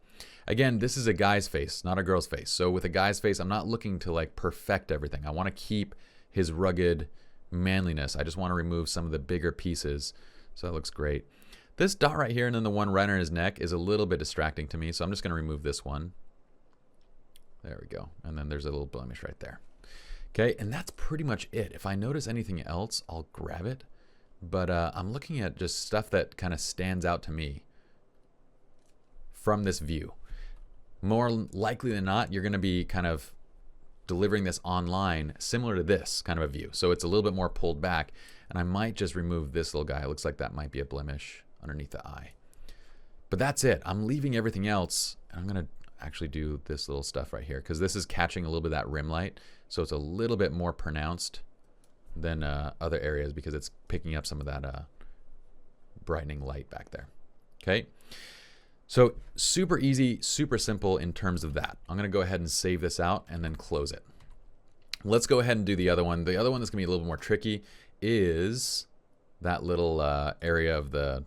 Again, this is a guy's face, not a girl's face. So with a guy's face, I'm not looking to like perfect everything. I want to keep his rugged manliness. I just want to remove some of the bigger pieces. So that looks great. This dot right here and then the one right on his neck is a little bit distracting to me. So I'm just going to remove this one. There we go. And then there's a little blemish right there. Okay, and that's pretty much it. If I notice anything else, I'll grab it. But I'm looking at just stuff that kind of stands out to me from this view. More likely than not, you're going to be kind of delivering this online similar to this kind of a view. So it's a little bit more pulled back. And I might just remove this little guy. It looks like that might be a blemish underneath the eye. But that's it. I'm leaving everything else. And I'm going to actually do this little stuff right here because this is catching a little bit of that rim light. So it's a little bit more pronounced than other areas because it's picking up some of that brightening light back there. Okay. So super easy, super simple in terms of that. I'm going to go ahead and save this out and then close it. Let's go ahead and do the other one. The other one that's going to be a little more tricky is that little area of the,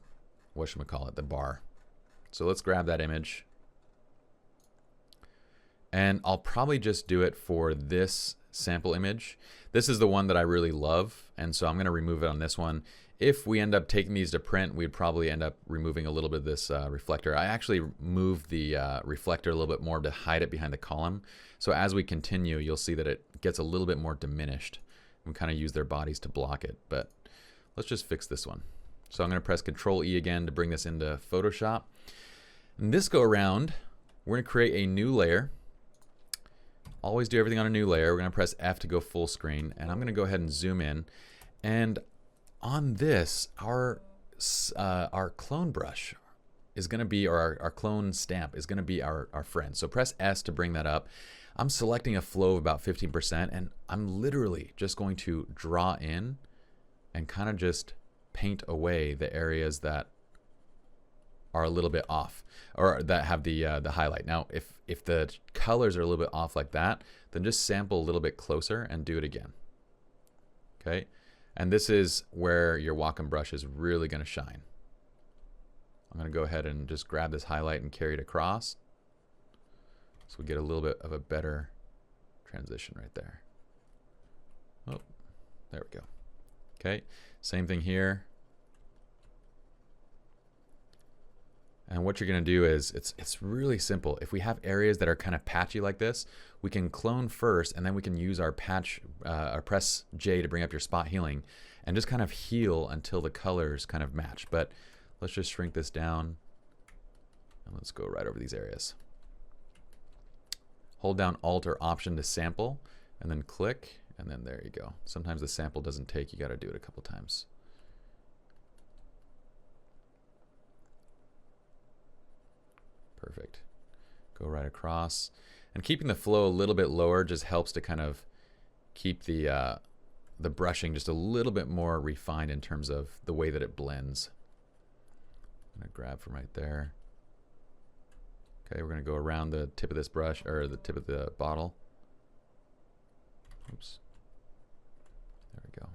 whatchamacallit, the bar. So let's grab that image. And I'll probably just do it for this sample image. This is the one that I really love. And so I'm going to remove it on this one. If we end up taking these to print, we'd probably end up removing a little bit of this reflector. I actually moved the reflector a little bit more to hide it behind the column. So as we continue, you'll see that it gets a little bit more diminished. We kind of use their bodies to block it. But let's just fix this one. So I'm going to press Control E again to bring this into Photoshop. And this go around, we're going to create a new layer. Always do everything on a new layer. We're going to press F to go full screen. And I'm going to go ahead and zoom in. And on this, our clone brush is going to be, or our clone stamp is going to be our friend. So press S to bring that up. I'm selecting a flow of about 15%, and I'm literally just going to draw in and kind of just paint away the areas that are a little bit off or that have the highlight. Now, if the colors are a little bit off like that, then just sample a little bit closer and do it again. Okay. And this is where your Wacom brush is really going to shine. I'm going to go ahead and just grab this highlight and carry it across. So we get a little bit of a better transition right there. Oh, there we go. Okay, same thing here. And what you're going to do is, it's really simple. If we have areas that are kind of patchy like this, we can clone first, and then we can use our patch, or press J to bring up your spot healing, and just kind of heal until the colors kind of match. But let's just shrink this down, and let's go right over these areas. Hold down Alt or Option to sample, and then click, and then there you go. Sometimes the sample doesn't take, you got to do it a couple times. Perfect. Go right across. And keeping the flow a little bit lower just helps to kind of keep the brushing just a little bit more refined in terms of the way that it blends. I'm going to grab from right there. Okay, we're going to go around the tip of this brush, or the tip of the bottle. Oops. There we go.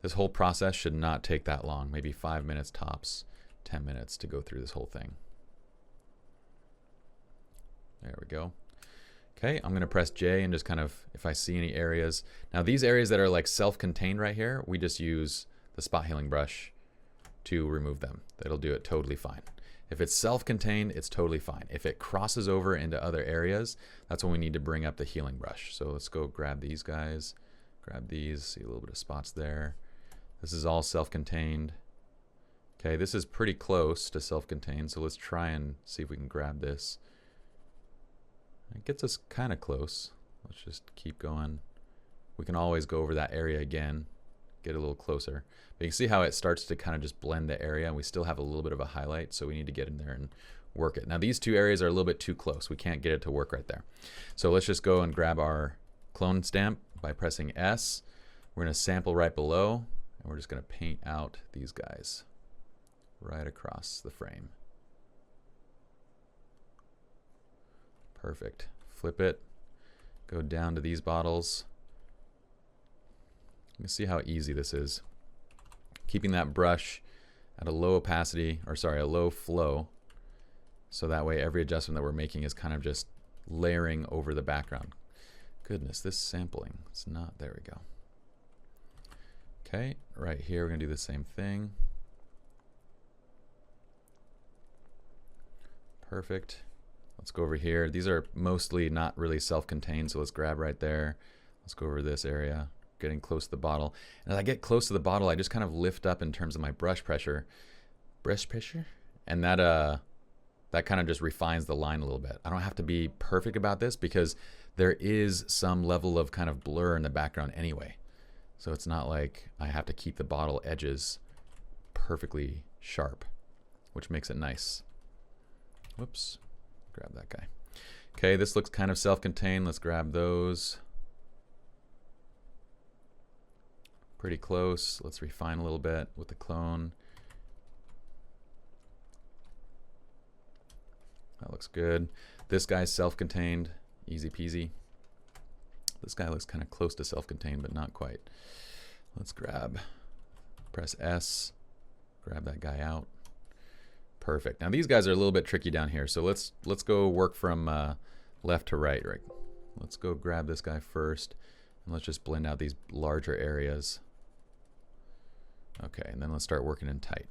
This whole process should not take that long, maybe 5 minutes tops, 10 minutes to go through this whole thing. There we go. Okay, I'm going to press J and just kind of, if I see any areas. Now these areas that are like self-contained right here, we just use the spot healing brush to remove them. That'll do it totally fine. If it's self-contained, it's totally fine. If it crosses over into other areas, that's when we need to bring up the healing brush. So let's go grab these guys, grab these, see a little bit of spots there. This is all self-contained. Okay, this is pretty close to self-contained, so let's try and see if we can grab this. It gets us kind of close. Let's just keep going. We can always go over that area again, get a little closer. But you can see how it starts to kind of just blend the area, and we still have a little bit of a highlight, so we need to get in there and work it. Now these two areas are a little bit too close. We can't get it to work right there. So let's just go and grab our clone stamp by pressing S. We're going to sample right below, and we're just going to paint out these guys right across the frame. Perfect. Flip it. Go down to these bottles. You can see how easy this is. Keeping that brush at a low opacity, or sorry, a low flow, so that way every adjustment that we're making is kind of just layering over the background. Goodness, this sampling, it's not, there we go. Okay, right here we're going to do the same thing. Perfect. Let's go over here. These are mostly not really self-contained, so let's grab right there. Let's go over this area, getting close to the bottle. And as I get close to the bottle, I just kind of lift up in terms of my brush pressure. And that kind of just refines the line a little bit. I don't have to be perfect about this because there is some level of kind of blur in the background anyway. So it's not like I have to keep the bottle edges perfectly sharp, which makes it nice. Whoops. Grab that guy. Okay, this looks kind of self-contained. Let's grab those. Pretty close. Let's refine a little bit with the clone. That looks good. This guy's self-contained. Easy peasy. This guy looks kind of close to self-contained, but not quite. Let's press S, grab that guy out. Perfect. Now these guys are a little bit tricky down here, so let's go work from left to right. Let's go grab this guy first, and let's just blend out these larger areas. Okay, and then let's start working in tight.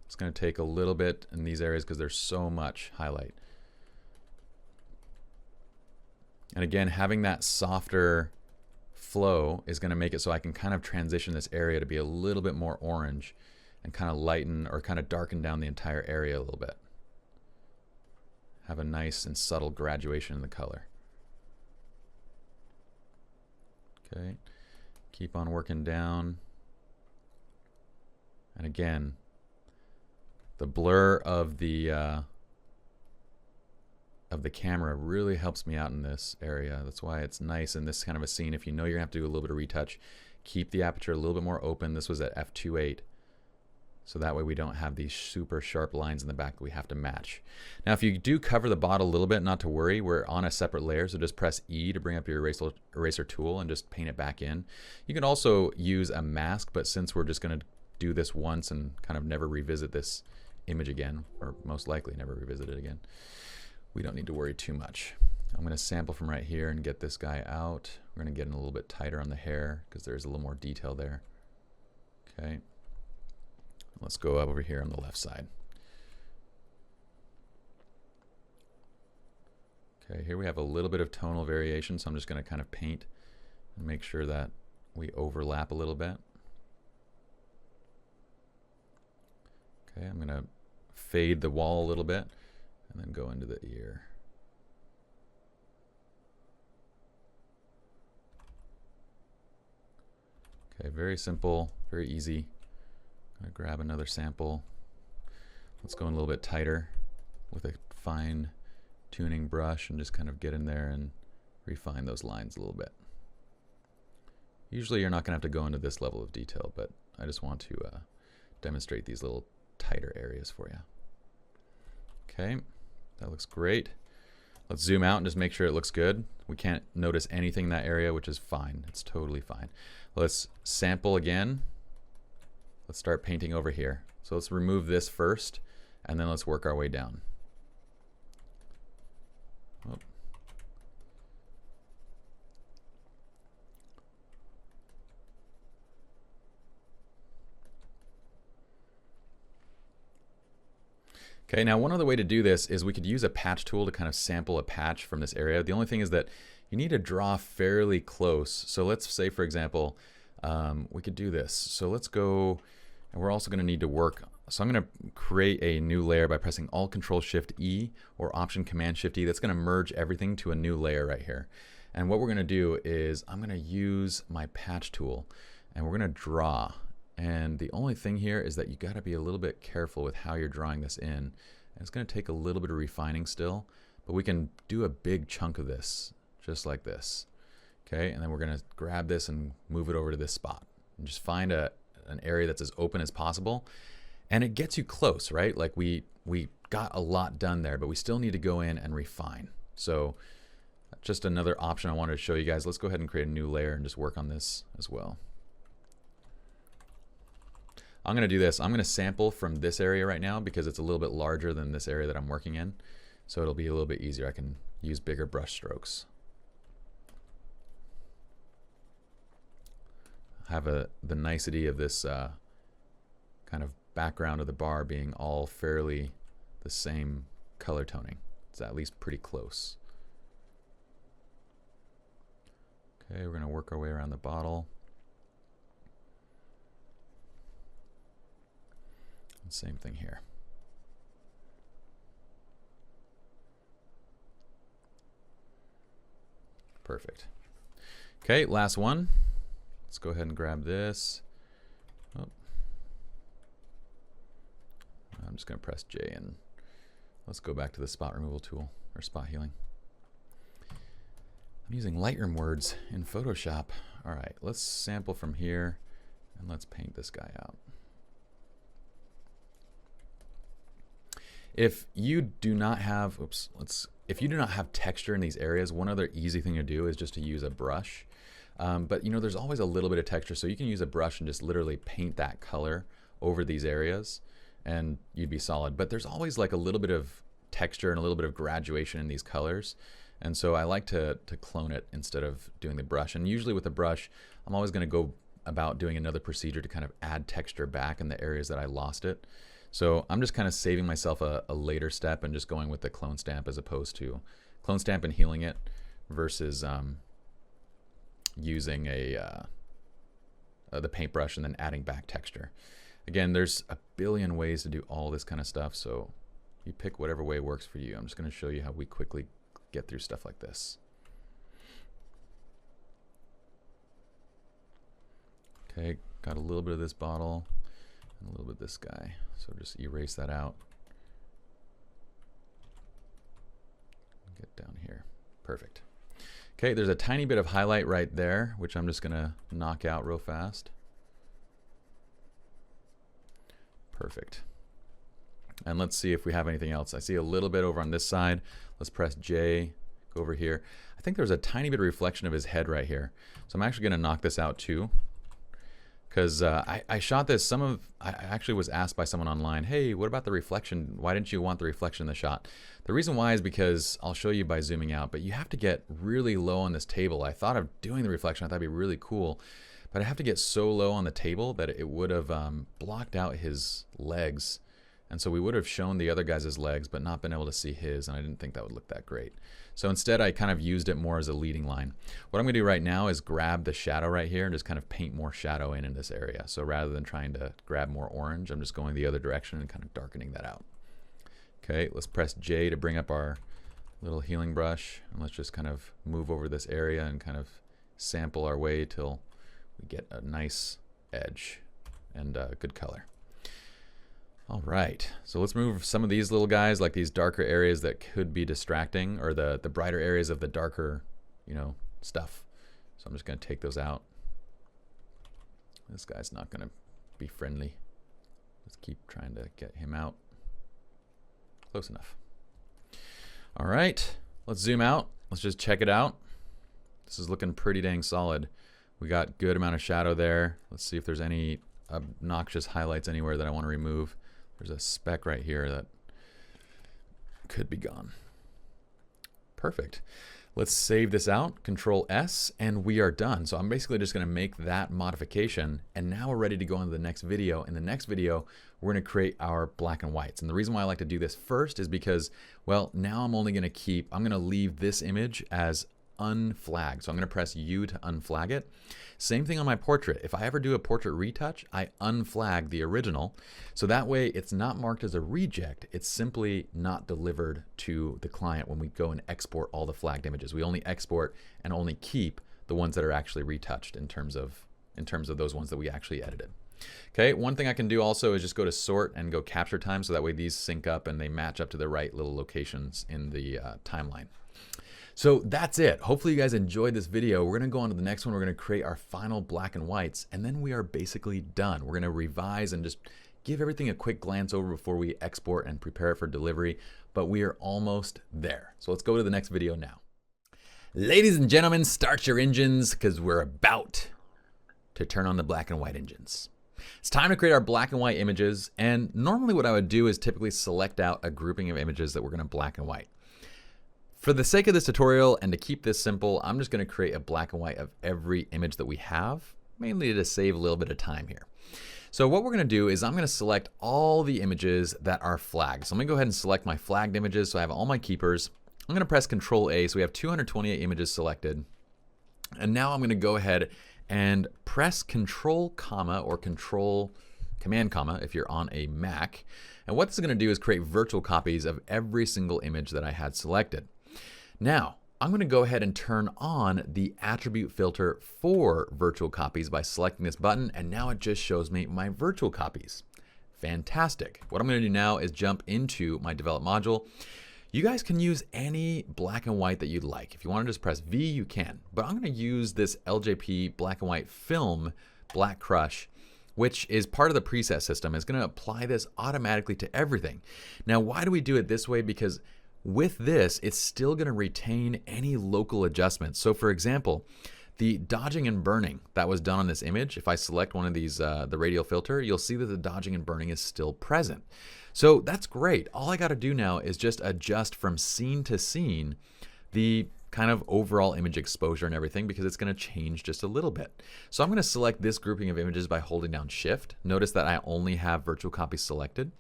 It's going to take a little bit in these areas because there's so much highlight. And again, having that softer flow is going to make it so I can kind of transition this area to be a little bit more orange and kind of lighten or kind of darken down the entire area a little bit. Have a nice and subtle graduation in the color. Okay, keep on working down. And again, the blur of the camera really helps me out in this area. That's why it's nice in this kind of a scene. If you know you're gonna have to do a little bit of retouch, keep the aperture a little bit more open. This was at f2.8, so that way we don't have these super sharp lines in the back that we have to match. Now if you do cover the bottle a little bit, not to worry, we're on a separate layer, so just press E to bring up your eraser tool and just paint it back in. You can also use a mask, but since we're just gonna do this once and kind of never revisit this image again, or most likely never revisit it again, we don't need to worry too much. I'm going to sample from right here and get this guy out. We're going to get in a little bit tighter on the hair because there's a little more detail there. Okay. Let's go up over here on the left side. Okay, here we have a little bit of tonal variation, so I'm just going to kind of paint and make sure that we overlap a little bit. Okay, I'm going to fade the wall a little bit and then go into the ear. Okay, very simple, very easy. I'm gonna grab another sample. Let's go in a little bit tighter with a fine tuning brush and just kind of get in there and refine those lines a little bit. Usually you're not gonna have to go into this level of detail, but I just want to demonstrate these little tighter areas for you. Okay, that looks great. Let's zoom out and just make sure it looks good. We can't notice anything in that area, which is fine. It's totally fine. Let's sample again. Let's start painting over here. So let's remove this first, and then let's work our way down. Oh. Okay, now one other way to do this is we could use a patch tool to kind of sample a patch from this area. The only thing is that you need to draw fairly close. So let's say, for example, we could do this. So let's go, and we're also going to need to work. So I'm going to create a new layer by pressing Alt-Control-Shift-E or Option-Command-Shift-E. That's going to merge everything to a new layer right here. And what we're going to do is I'm going to use my patch tool, and we're going to draw. And the only thing here is that you got to be a little bit careful with how you're drawing this in. And it's going to take a little bit of refining still, but we can do a big chunk of this, just like this. Okay, and then we're going to grab this and move it over to this spot. And just find an area that's as open as possible. And it gets you close, right? Like we got a lot done there, but we still need to go in and refine. So just another option I wanted to show you guys. Let's go ahead and create a new layer and just work on this as well. I'm going to do this. I'm going to sample from this area right now because it's a little bit larger than this area that I'm working in. So it'll be a little bit easier. I can use bigger brush strokes. Have the nicety of this kind of background of the bar being all fairly the same color toning. It's at least pretty close. Okay, we're going to work our way around the bottle. Same thing here. Perfect. Okay, last one. Let's go ahead and grab this. Oh. I'm just going to press J and let's go back to the spot removal tool or spot healing. I'm using Lightroom words in Photoshop. All right, let's sample from here and let's paint this guy out. If you do not have, if you do not have texture in these areas, one other easy thing to do is just to use a brush. But you know, there's always a little bit of texture, so you can use a brush and just literally paint that color over these areas and you'd be solid. But there's always like a little bit of texture and a little bit of graduation in these colors. And so I like to clone it instead of doing the brush. And usually with a brush, I'm always going to go about doing another procedure to kind of add texture back in the areas that I lost it. So I'm just kind of saving myself a later step and just going with the clone stamp as opposed to clone stamp and healing it versus using the paintbrush and then adding back texture. Again, there's a billion ways to do all this kind of stuff, so you pick whatever way works for you. I'm just going to show you how we quickly get through stuff like this. Okay, got a little bit of this bottle and a little bit of this guy. So just erase that out. Get down here. Perfect. Okay, there's a tiny bit of highlight right there, which I'm just going to knock out real fast. Perfect. And let's see if we have anything else. I see a little bit over on this side. Let's press J, go over here. I think there's a tiny bit of reflection of his head right here. So I'm actually going to knock this out too. Because I shot this, I actually was asked by someone online, hey, what about the reflection? Why didn't you want the reflection in the shot? The reason why is because, I'll show you by zooming out, but you have to get really low on this table. I thought of doing the reflection, I thought it'd be really cool, but I have to get so low on the table that it would have blocked out his legs. And so we would have shown the other guys' legs, but not been able to see his, and I didn't think that would look that great. So instead, I kind of used it more as a leading line. What I'm going to do right now is grab the shadow right here and just kind of paint more shadow in this area. So rather than trying to grab more orange, I'm just going the other direction and kind of darkening that out. Okay, let's press J to bring up our little healing brush, and let's just kind of move over this area and kind of sample our way till we get a nice edge and good color. All right, so let's move some of these little guys, like these darker areas that could be distracting, or the brighter areas of the darker, you know, stuff. So I'm just going to take those out. This guy's not going to be friendly. Let's keep trying to get him out. Close enough. All right, let's zoom out. Let's just check it out. This is looking pretty dang solid. We got good amount of shadow there. Let's see if there's any obnoxious highlights anywhere that I want to remove. There's a speck right here that could be gone. Perfect. Let's save this out, Control S, and we are done. So I'm basically just gonna make that modification, and now we're ready to go on to the next video. In the next video, we're gonna create our black and whites. And the reason why I like to do this first is because, well, now I'm gonna leave this image as unflagged. So I'm gonna press U to unflag it. Same thing on my portrait. If I ever do a portrait retouch, I unflag the original. So that way it's not marked as a reject. It's simply not delivered to the client when we go and export all the flagged images. We only export and only keep the ones that are actually retouched in terms of those ones that we actually edited. Okay, one thing I can do also is just go to sort and go capture time, so that way these sync up and they match up to the right little locations in the timeline. So that's it. Hopefully you guys enjoyed this video. We're gonna go on to the next one. We're gonna create our final black and whites, and then we are basically done. We're gonna revise and just give everything a quick glance over before we export and prepare it for delivery, but we are almost there. So let's go to the next video now. Ladies and gentlemen, start your engines, because we're about to turn on the black and white engines. It's time to create our black and white images, and normally what I would do is typically select out a grouping of images that we're gonna black and white. For the sake of this tutorial and to keep this simple, I'm just going to create a black and white of every image that we have, mainly to save a little bit of time here. So what we're going to do is I'm going to select all the images that are flagged. So I'm going to go ahead and select my flagged images, so I have all my keepers. I'm going to press Control A, so we have 228 images selected. And now I'm going to go ahead and press Control comma or Command comma if you're on a Mac. And what this is going to do is create virtual copies of every single image that I had selected. Now, I'm going to go ahead and turn on the attribute filter for virtual copies by selecting this button, and now it just shows me my virtual copies. Fantastic. What I'm going to do now is jump into my develop module. You guys can use any black and white that you'd like. If you want to just press V, you can. But I'm going to use this LJP black and white film Black Crush, which is part of the preset system. It's going to apply this automatically to everything. Now, why do we do it this way? Because with this, it's still going to retain any local adjustments. So for example, the dodging and burning that was done on this image, if I select one of these, the radial filter, you'll see that the dodging and burning is still present. So that's great. All I got to do now is just adjust from scene to scene the kind of overall image exposure and everything, because it's going to change just a little bit. So I'm going to select this grouping of images by holding down Shift. Notice that I only have virtual copies selected.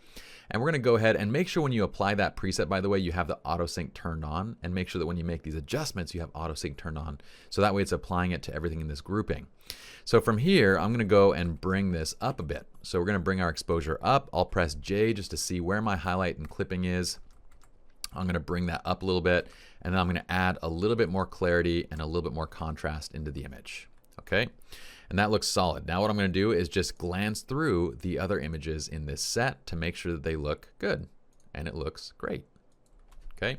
And we're going to go ahead and make sure when you apply that preset, by the way, you have the auto sync turned on, and make sure that when you make these adjustments, you have auto sync turned on. So that way it's applying it to everything in this grouping. So from here, I'm going to go and bring this up a bit. So we're going to bring our exposure up. I'll press J just to see where my highlight and clipping is. I'm going to bring that up a little bit, and then I'm going to add a little bit more clarity and a little bit more contrast into the image. Okay, and that looks solid. Now what I'm going to do is just glance through the other images in this set to make sure that they look good, and it looks great. Okay,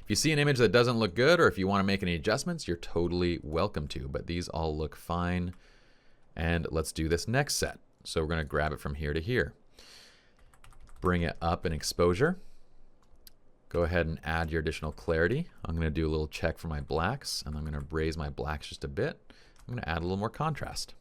if you see an image that doesn't look good, or if you want to make any adjustments, you're totally welcome to, but these all look fine. And let's do this next set. So we're going to grab it from here to here, bring it up in exposure. Go ahead and add your additional clarity. I'm going to do a little check for my blacks, and I'm going to raise my blacks just a bit. I'm going to add a little more contrast.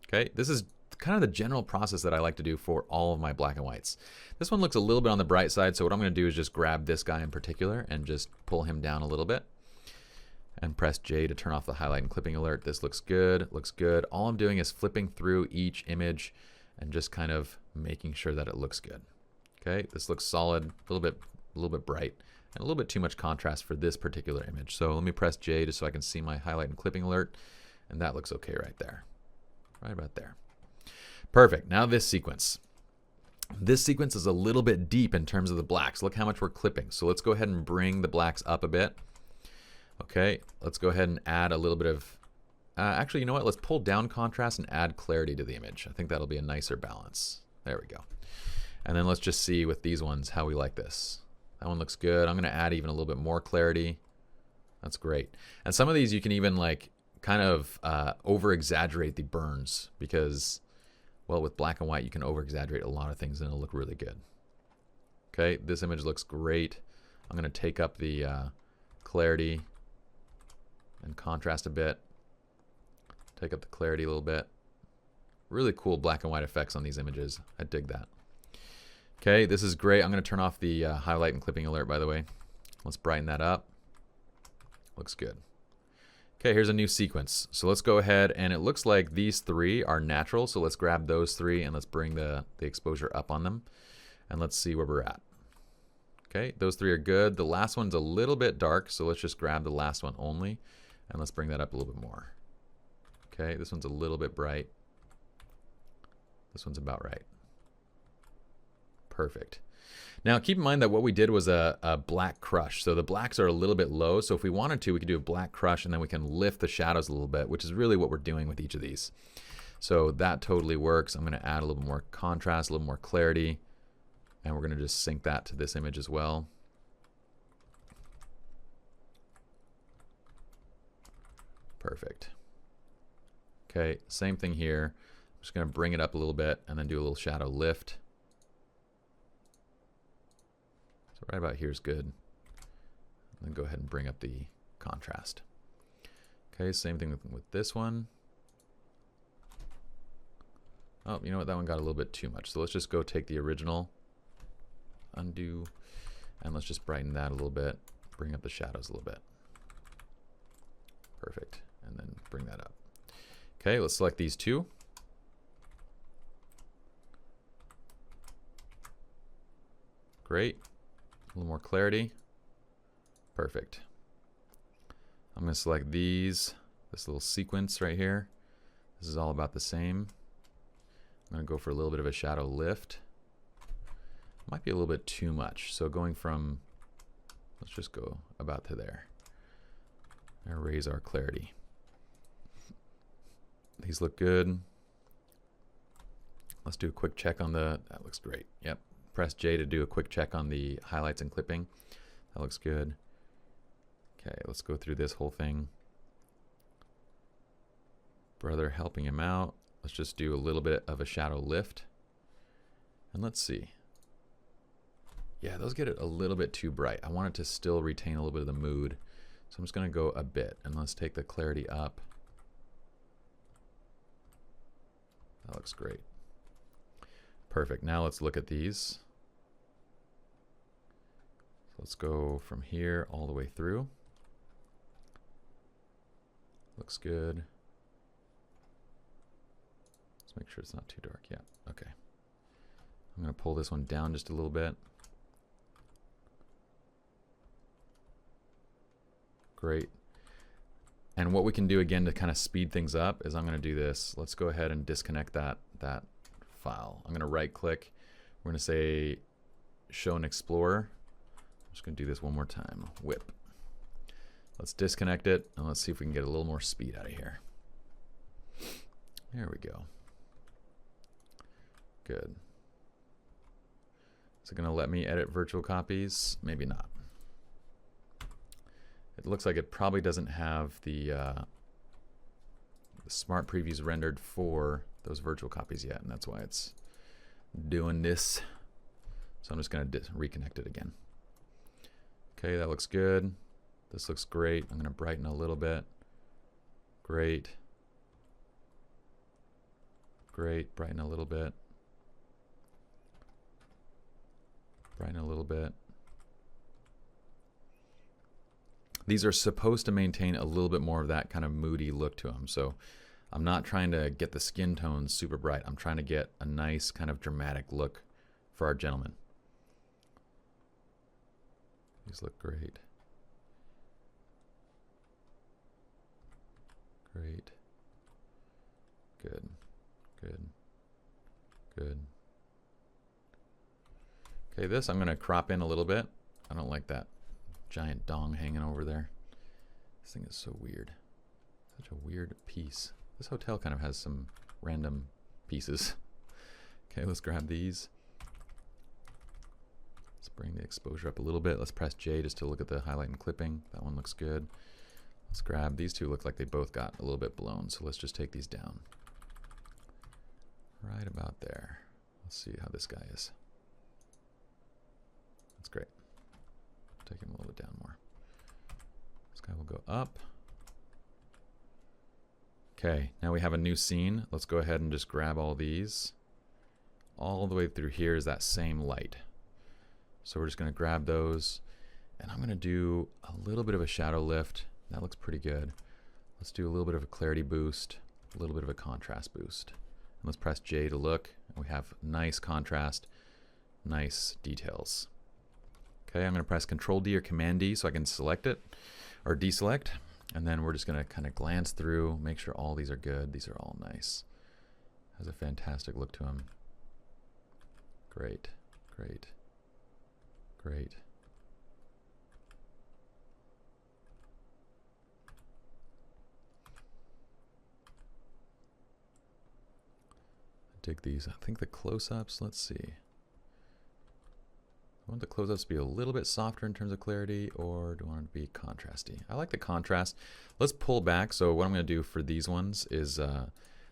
Okay, this is kind of the general process that I like to do for all of my black and whites. This one looks a little bit on the bright side, so what I'm going to do is just grab this guy in particular and just pull him down a little bit, and press J to turn off the highlight and clipping alert. This looks good, looks good. All I'm doing is flipping through each image and just kind of making sure that it looks good. Okay, this looks solid, a little bit bright, and a little bit too much contrast for this particular image. So let me press J just so I can see my highlight and clipping alert, and that looks okay right there, right about there. Perfect. Now this sequence. This sequence is a little bit deep in terms of the blacks. Look how much we're clipping. So let's go ahead and bring the blacks up a bit. Okay, let's go ahead and add a little bit of, actually, you know what? Let's pull down contrast and add clarity to the image. I think that'll be a nicer balance. There we go. And then let's just see with these ones how we like this. That one looks good. I'm going to add even a little bit more clarity. That's great. And some of these you can even like kind of over exaggerate the burns, because, well, with black and white you can over exaggerate a lot of things and it'll look really good. Okay, this image looks great. I'm going to take up the clarity and contrast a bit. Take up the clarity a little bit. Really cool black and white effects on these images. I dig that. Okay, this is great. I'm going to turn off the highlight and clipping alert, by the way. Let's brighten that up. Looks good. Okay, here's a new sequence. So let's go ahead, and it looks like these three are natural. So let's grab those three and let's bring the exposure up on them. And let's see where we're at. Okay, those three are good. The last one's a little bit dark, so let's just grab the last one only. And let's bring that up a little bit more. Okay, this one's a little bit bright. This one's about right. Perfect. Now keep in mind that what we did was a black crush. So the blacks are a little bit low. So if we wanted to, we could do a black crush and then we can lift the shadows a little bit, which is really what we're doing with each of these. So that totally works. I'm going to add a little more contrast, a little more clarity. And we're going to just sync that to this image as well. Perfect. Okay, same thing here. I'm just going to bring it up a little bit and then do a little shadow lift. So right about here is good. And then go ahead and bring up the contrast. Okay, same thing with this one. Oh, you know what? That one got a little bit too much. So let's just go take the original, undo, and let's just brighten that a little bit. Bring up the shadows a little bit. Perfect. And then bring that up. Okay, let's select these two. Great. A little more clarity. Perfect. I'm going to select these, this little sequence right here. This is all about the same. I'm going to go for a little bit of a shadow lift. Might be a little bit too much. So going from, let's just go about to there. And raise our clarity. These look good. Let's do a quick check on the, that looks great. Yep. Press J to do a quick check on the highlights and clipping. That looks good. Okay, let's go through this whole thing. Brother helping him out. Let's just do a little bit of a shadow lift. And let's see. Yeah, those get it a little bit too bright. I want it to still retain a little bit of the mood. So I'm just going to go a bit, and let's take the clarity up. That looks great. Perfect. Now let's look at these. Let's go from here all the way through. Looks good. Let's make sure it's not too dark. Yeah, okay. I'm going to pull this one down just a little bit. Great. And what we can do again to kind of speed things up is I'm going to do this. Let's go ahead and disconnect that file. I'm going to right click. We're going to say show and explorer. I'm just going to do this one more time. Whip. Let's disconnect it and let's see if we can get a little more speed out of here. There we go. Good. Is it going to let me edit virtual copies? Maybe not. It looks like it probably doesn't have the smart previews rendered for those virtual copies yet, and that's why it's doing this. So I'm just going to reconnect it again. Okay, that looks good. This looks great. I'm going to brighten a little bit. Great. Great. Brighten a little bit. Brighten a little bit. These are supposed to maintain a little bit more of that kind of moody look to them. So I'm not trying to get the skin tones super bright. I'm trying to get a nice kind of dramatic look for our gentleman. These look great. Great. Good. Good. Good. Okay, this I'm going to crop in a little bit. I don't like that giant dong hanging over there. This thing is so weird. Such a weird piece. This hotel kind of has some random pieces. Okay, let's grab these. Let's bring the exposure up a little bit. Let's press J just to look at the highlight and clipping. That one looks good. Let's grab these two. Look like they both got a little bit blown, so let's just take these down. Right about there. Let's see how this guy is. That's great. Take him a little bit down more. This guy will go up. Okay, now we have a new scene. Let's go ahead and just grab all these. All the way through here is that same light. So we're just going to grab those, and I'm going to do a little bit of a shadow lift. That looks pretty good. Let's do a little bit of a clarity boost, a little bit of a contrast boost. And let's press J to look. We have nice contrast, nice details. Okay, I'm going to press Control D or Command D so I can select it or deselect. And then we're just going to kind of glance through, make sure all these are good. These are all nice. Has a fantastic look to them. Great, great, great. Dig these. I think the close-ups, let's see. I want the close-ups to be a little bit softer in terms of clarity, or do I want it to be contrasty? I like the contrast. Let's pull back. So what I'm going to do for these ones is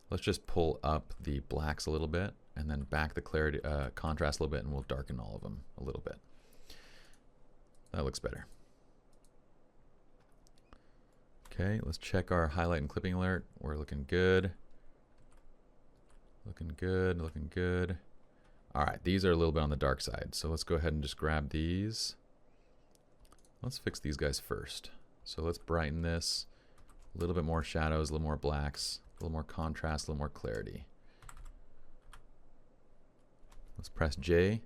let's just pull up the blacks a little bit and then back the clarity contrast a little bit, and we'll darken all of them a little bit. That looks better. Okay, let's check our highlight and clipping alert. We're looking good. Looking good, looking good. All right, these are a little bit on the dark side. So let's go ahead and just grab these. Let's fix these guys first. So let's brighten this. A little bit more shadows, a little more blacks, a little more contrast, a little more clarity. Let's press J.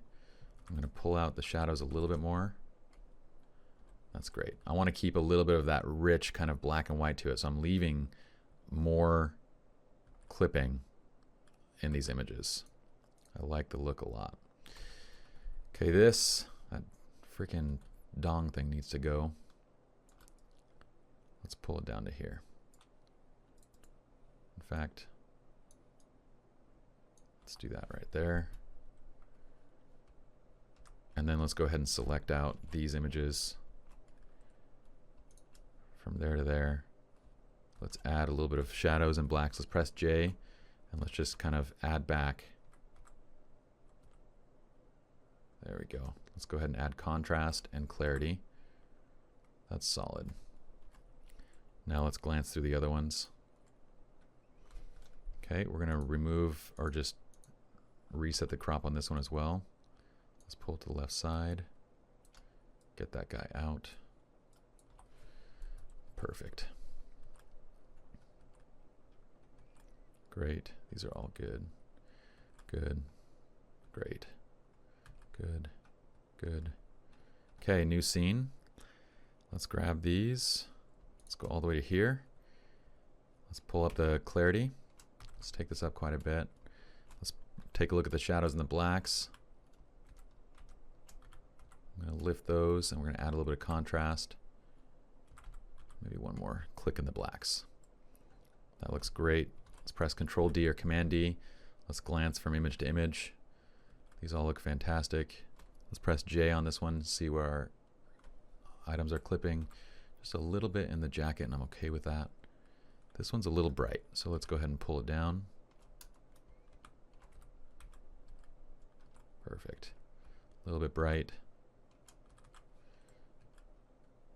I'm going to pull out the shadows a little bit more. That's great. I want to keep a little bit of that rich kind of black and white to it. So I'm leaving more clipping in these images. I like the look a lot. Okay, that freaking dong thing needs to go. Let's pull it down to here. In fact, let's do that right there. And then let's go ahead and select out these images from there to there. Let's add a little bit of shadows and blacks. Let's press J. And let's just kind of add back. There we go. Let's go ahead and add contrast and clarity. That's solid. Now let's glance through the other ones. Okay, we're going to remove or just reset the crop on this one as well. Let's pull it to the left side. Get that guy out. Perfect. Great. These are all good. Good. Great. Good. Good. Okay, new scene. Let's grab these. Let's go all the way to here. Let's pull up the clarity. Let's take this up quite a bit. Let's take a look at the shadows and the blacks. I'm going to lift those, and we're going to add a little bit of contrast. Maybe one more click in the blacks. That looks great. Let's press Control D or Command D. Let's glance from image to image. These all look fantastic. Let's press J on this one, see where our items are clipping. Just a little bit in the jacket, and I'm okay with that. This one's a little bright, so let's go ahead and pull it down. Perfect. A little bit bright.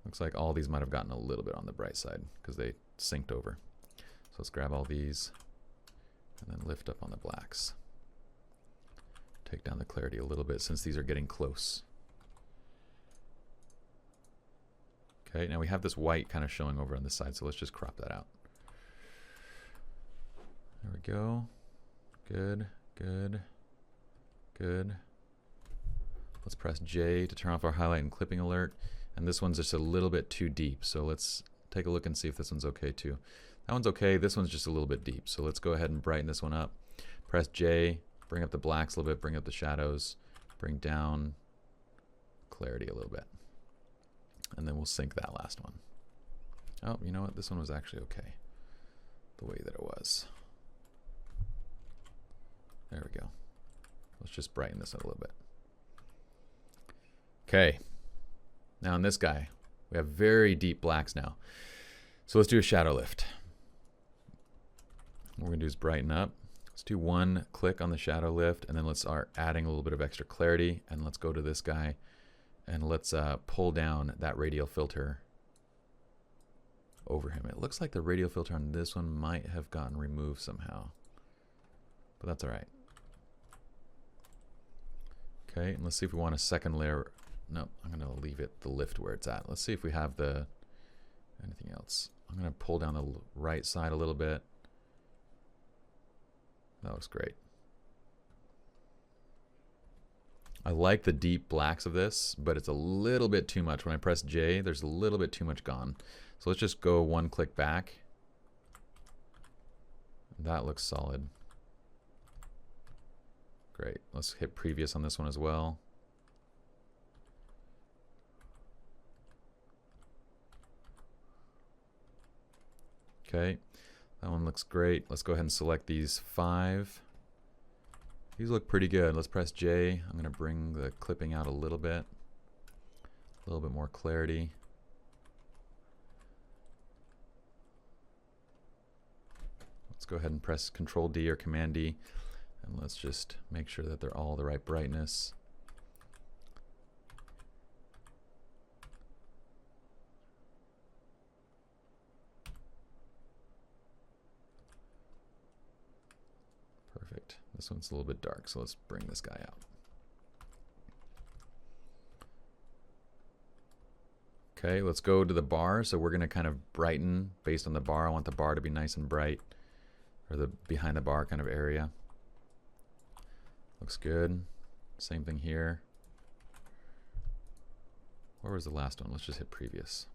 Looks like all these might have gotten a little bit on the bright side because they synced over. So let's grab all these and then lift up on the blacks. Take down the clarity a little bit since these are getting close. Okay, now we have this white kind of showing over on this side, so let's just crop that out. There we go. Good, good, good. Let's press J to turn off our highlight and clipping alert. And this one's just a little bit too deep, so let's take a look and see if this one's okay too. That one's okay. This one's just a little bit deep, so let's go ahead and brighten this one up. Press J, bring up the blacks a little bit, bring up the shadows, bring down clarity a little bit. And then we'll sync that last one. Oh, you know what? This one was actually okay the way that it was. There we go. Let's just brighten this up a little bit. Okay. Now on this guy, we have very deep blacks now. So let's do a shadow lift. What we're going to do is brighten up. Let's do one click on the shadow lift, and then let's start adding a little bit of extra clarity. And let's go to this guy, and let's pull down that radial filter over him. It looks like the radial filter on this one might have gotten removed somehow, but that's all right. Okay, and let's see if we want a second layer. No, I'm going to leave it the lift where it's at. Let's see if we have the Anything else? I'm going to pull down the right side a little bit. That looks great. I like the deep blacks of this, but it's a little bit too much. When I press J, there's a little bit too much gone. So let's just go one click back. That looks solid. Great. Let's hit previous on this one as well. Okay, that one looks great. Let's go ahead and select these 5. These look pretty good. Let's press J. I'm going to bring the clipping out a little bit more clarity. Let's go ahead and press Control D or Command D, and let's just make sure that they're all the right brightness. Perfect. This one's a little bit dark, so let's bring this guy out. Okay, let's go to the bar. So we're going to kind of brighten based on the bar. I want the bar to be nice and bright, or the behind the bar kind of area. Looks good. Same thing here. Where was the last one? Let's just hit previous.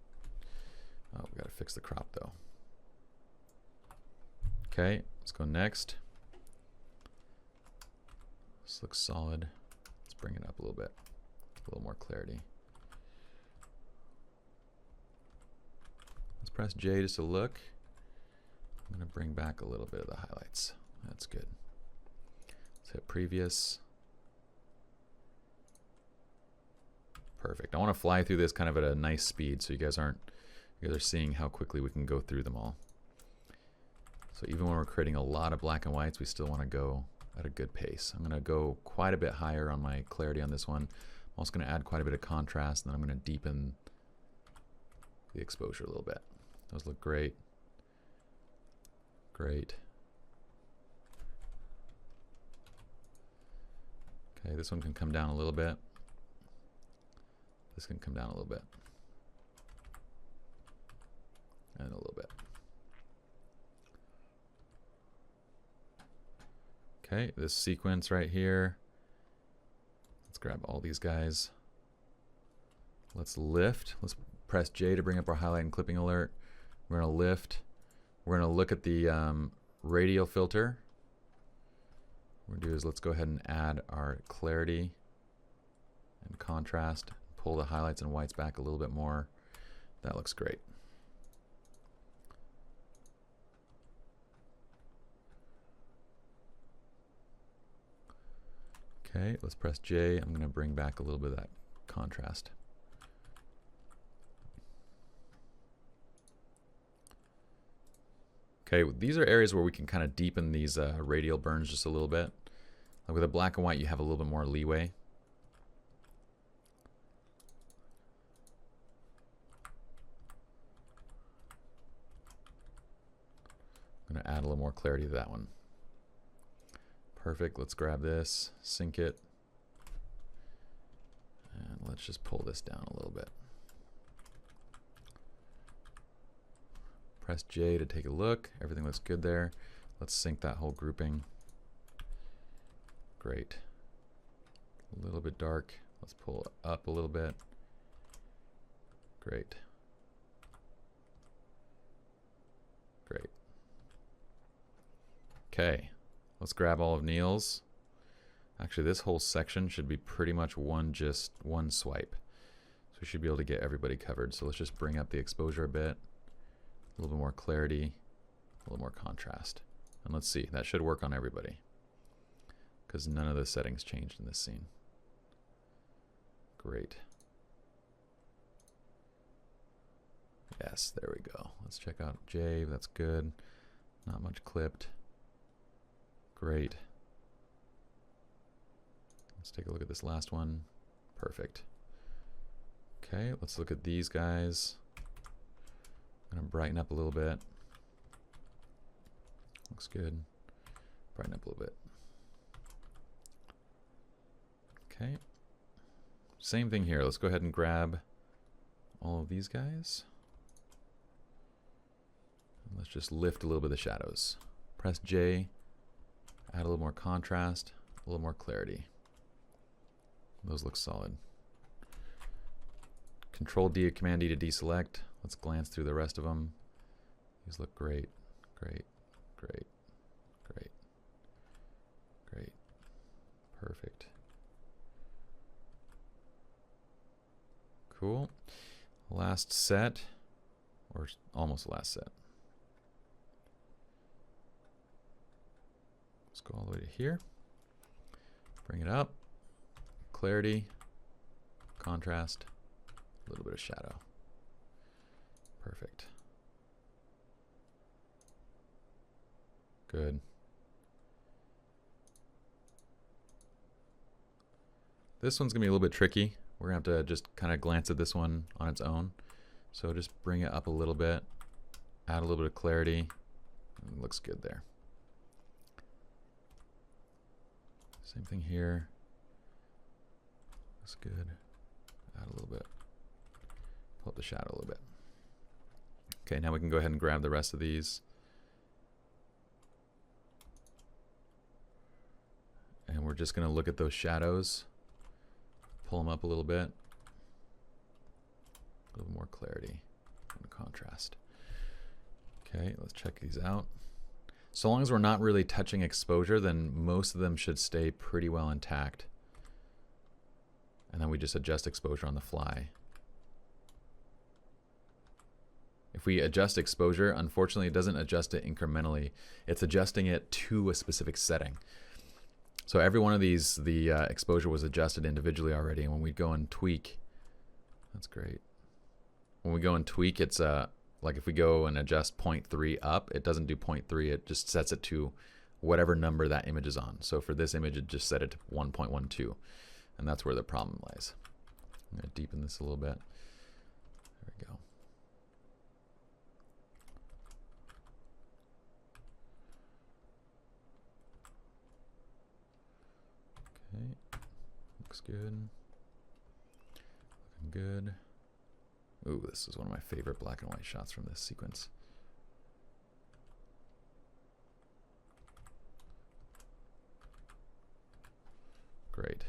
Oh, we got to fix the crop though. Okay, let's go next. This looks solid. Let's bring it up a little bit. A little more clarity. Let's press J just to look. I'm going to bring back a little bit of the highlights. That's good. Let's hit previous. Perfect. I want to fly through this kind of at a nice speed so you guys are seeing how quickly we can go through them all. So even when we're creating a lot of black and whites, we still want to go at a good pace. I'm going to go quite a bit higher on my clarity on this one. I'm also going to add quite a bit of contrast, and then I'm going to deepen the exposure a little bit. Those look great. Great. Okay, this one can come down a little bit. This can come down a little bit. And a little bit. Okay, this sequence right here. Let's grab all these guys. Let's lift. Let's press J to bring up our highlight and clipping alert. We're going to lift. We're going to look at the radial filter. What we're going to do is let's go ahead and add our clarity and contrast. Pull the highlights and whites back a little bit more. That looks great. Okay, let's press J. I'm going to bring back a little bit of that contrast. Okay, these are areas where we can kind of deepen these radial burns just a little bit. Like with a black and white, you have a little bit more leeway. I'm going to add a little more clarity to that one. Perfect. Let's grab this, sync it, and let's just pull this down a little bit. Press J to take a look. Everything looks good there. Let's sync that whole grouping. Great. A little bit dark. Let's pull it up a little bit. Great. Great. Okay. Let's grab all of Neil's. Actually, this whole section should be pretty much one swipe. So we should be able to get everybody covered. So let's just bring up the exposure a bit. A little bit more clarity, a little more contrast. And let's see, that should work on everybody, because none of the settings changed in this scene. Great. Yes, there we go. Let's check out Jave, that's good. Not much clipped. Great. Let's take a look at this last one. Perfect. Okay, let's look at these guys. I'm going to brighten up a little bit. Looks good. Brighten up a little bit. Okay. Same thing here. Let's go ahead and grab all of these guys. just lift a little bit of the shadows. Press J, add a little more contrast, a little more clarity. Those look solid. Control D or Command D to deselect. Let's glance through the rest of them. These look great, great, great, great, great. Perfect. Cool. Last set, or almost last set. Let's go all the way to here. Bring it up. Clarity, contrast, a little bit of shadow. Perfect. Good. This one's gonna be a little bit tricky. We're gonna have to just kind of glance at this one on its own. So just bring it up a little bit, add a little bit of clarity. It looks good there. Same thing here. Looks good. Add a little bit. Pull up the shadow a little bit. Okay, now we can go ahead and grab the rest of these. And we're just going to look at those shadows. Pull them up a little bit. A little more clarity and contrast. Okay, let's check these out. So long as we're not really touching exposure, then most of them should stay pretty well intact. And then we just adjust exposure on the fly. If we adjust exposure, unfortunately it doesn't adjust it incrementally. It's adjusting it to a specific setting. So every one of these, the exposure was adjusted individually already. And when we go and tweak, that's great. When we go and tweak, it's like if we go and adjust 0.3 up, it doesn't do 0.3. It just sets it to whatever number that image is on. So for this image, it just set it to 1.12. And that's where the problem lies. I'm going to deepen this a little bit. There we go. Okay, looks good. Looking good. Ooh, this is one of my favorite black and white shots from this sequence. Great.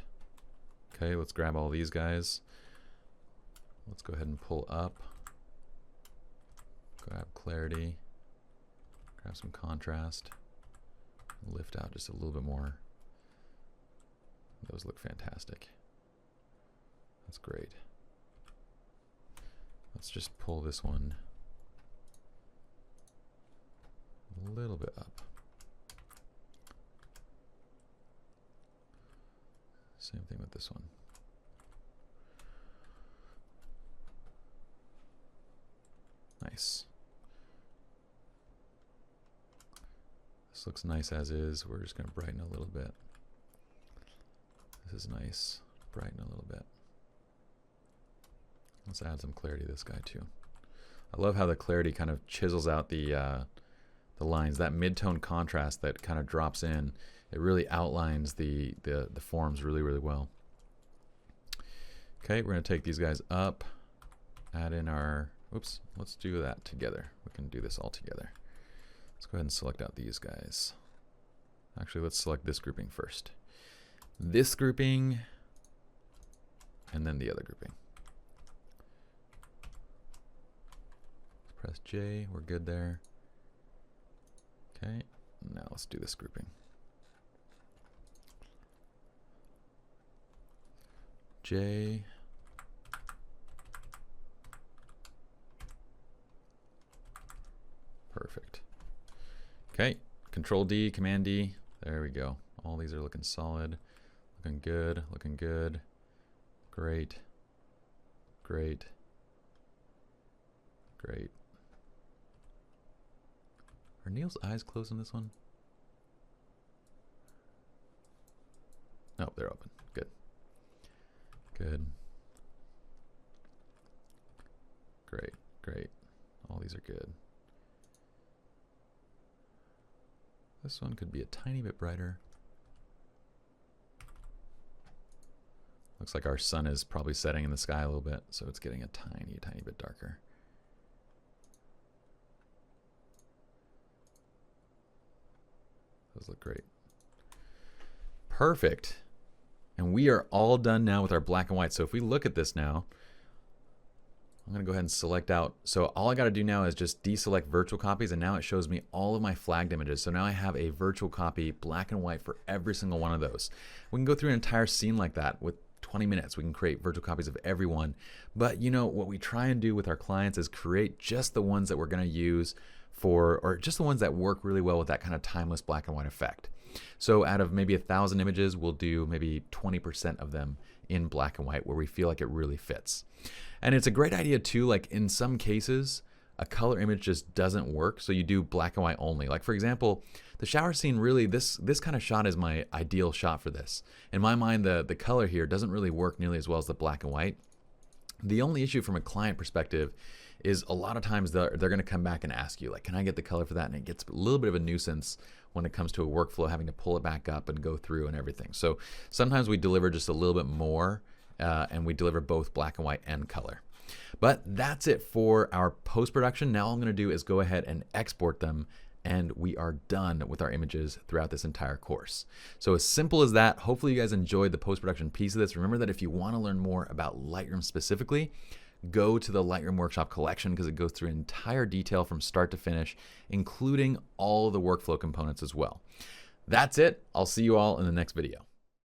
Okay, let's grab all these guys. Let's go ahead and pull up. Grab clarity. Grab some contrast. Lift out just a little bit more. Those look fantastic. That's great. Let's just pull this one a little bit up. Same thing with this one. Nice. This looks nice as is. We're just going to brighten a little bit. This is nice. Brighten a little bit. Let's add some clarity to this guy too. I love how the clarity kind of chisels out the lines. That mid-tone contrast that kind of drops in, it really outlines the forms really, really well. Okay, we're going to take these guys up, add in our, oops, let's do that together. We can do this all together. Let's go ahead and select out these guys. Actually, let's select this grouping first. This grouping, and then the other grouping. Press J, we're good there. Okay, now let's do this grouping. J. Perfect. Okay, Control D, Command D. There we go. All these are looking solid. Looking good, looking good. Great. Great. Great. Are Neil's eyes closed on this one? No, they're open. Good. Good. Great, great. All these are good. This one could be a tiny bit brighter. Looks like our sun is probably setting in the sky a little bit, so it's getting a tiny, tiny bit darker. Those look great. Perfect. And we are all done now with our black and white. So if we look at this now, I'm going to go ahead and select out. So all I got to do now is just deselect virtual copies, and now it shows me all of my flagged images. So now I have a virtual copy, black and white, for every single one of those. We can go through an entire scene like that with 20 minutes. We can create virtual copies of everyone. But you know, what we try and do with our clients is create just the ones that we're going to use for, or just the ones that work really well with that kind of timeless black and white effect. So out of maybe 1,000 images, we'll do maybe 20% of them in black and white where we feel like it really fits. And it's a great idea too, like in some cases, a color image just doesn't work, so you do black and white only. Like for example, the shower scene, really, this kind of shot is my ideal shot for this. In my mind, the color here doesn't really work nearly as well as the black and white. The only issue from a client perspective is a lot of times they're going to come back and ask you, like, can I get the color for that? And it gets a little bit of a nuisance when it comes to a workflow, having to pull it back up and go through and everything. So sometimes we deliver just a little bit more, and we deliver both black and white and color. But that's it for our post-production. Now all I'm going to do is go ahead and export them, and we are done with our images throughout this entire course. So as simple as that. Hopefully you guys enjoyed the post-production piece of this. Remember that if you want to learn more about Lightroom specifically, go to the Lightroom Workshop Collection, because it goes through entire detail from start to finish, including all of the workflow components as well. That's it. I'll see you all in the next video.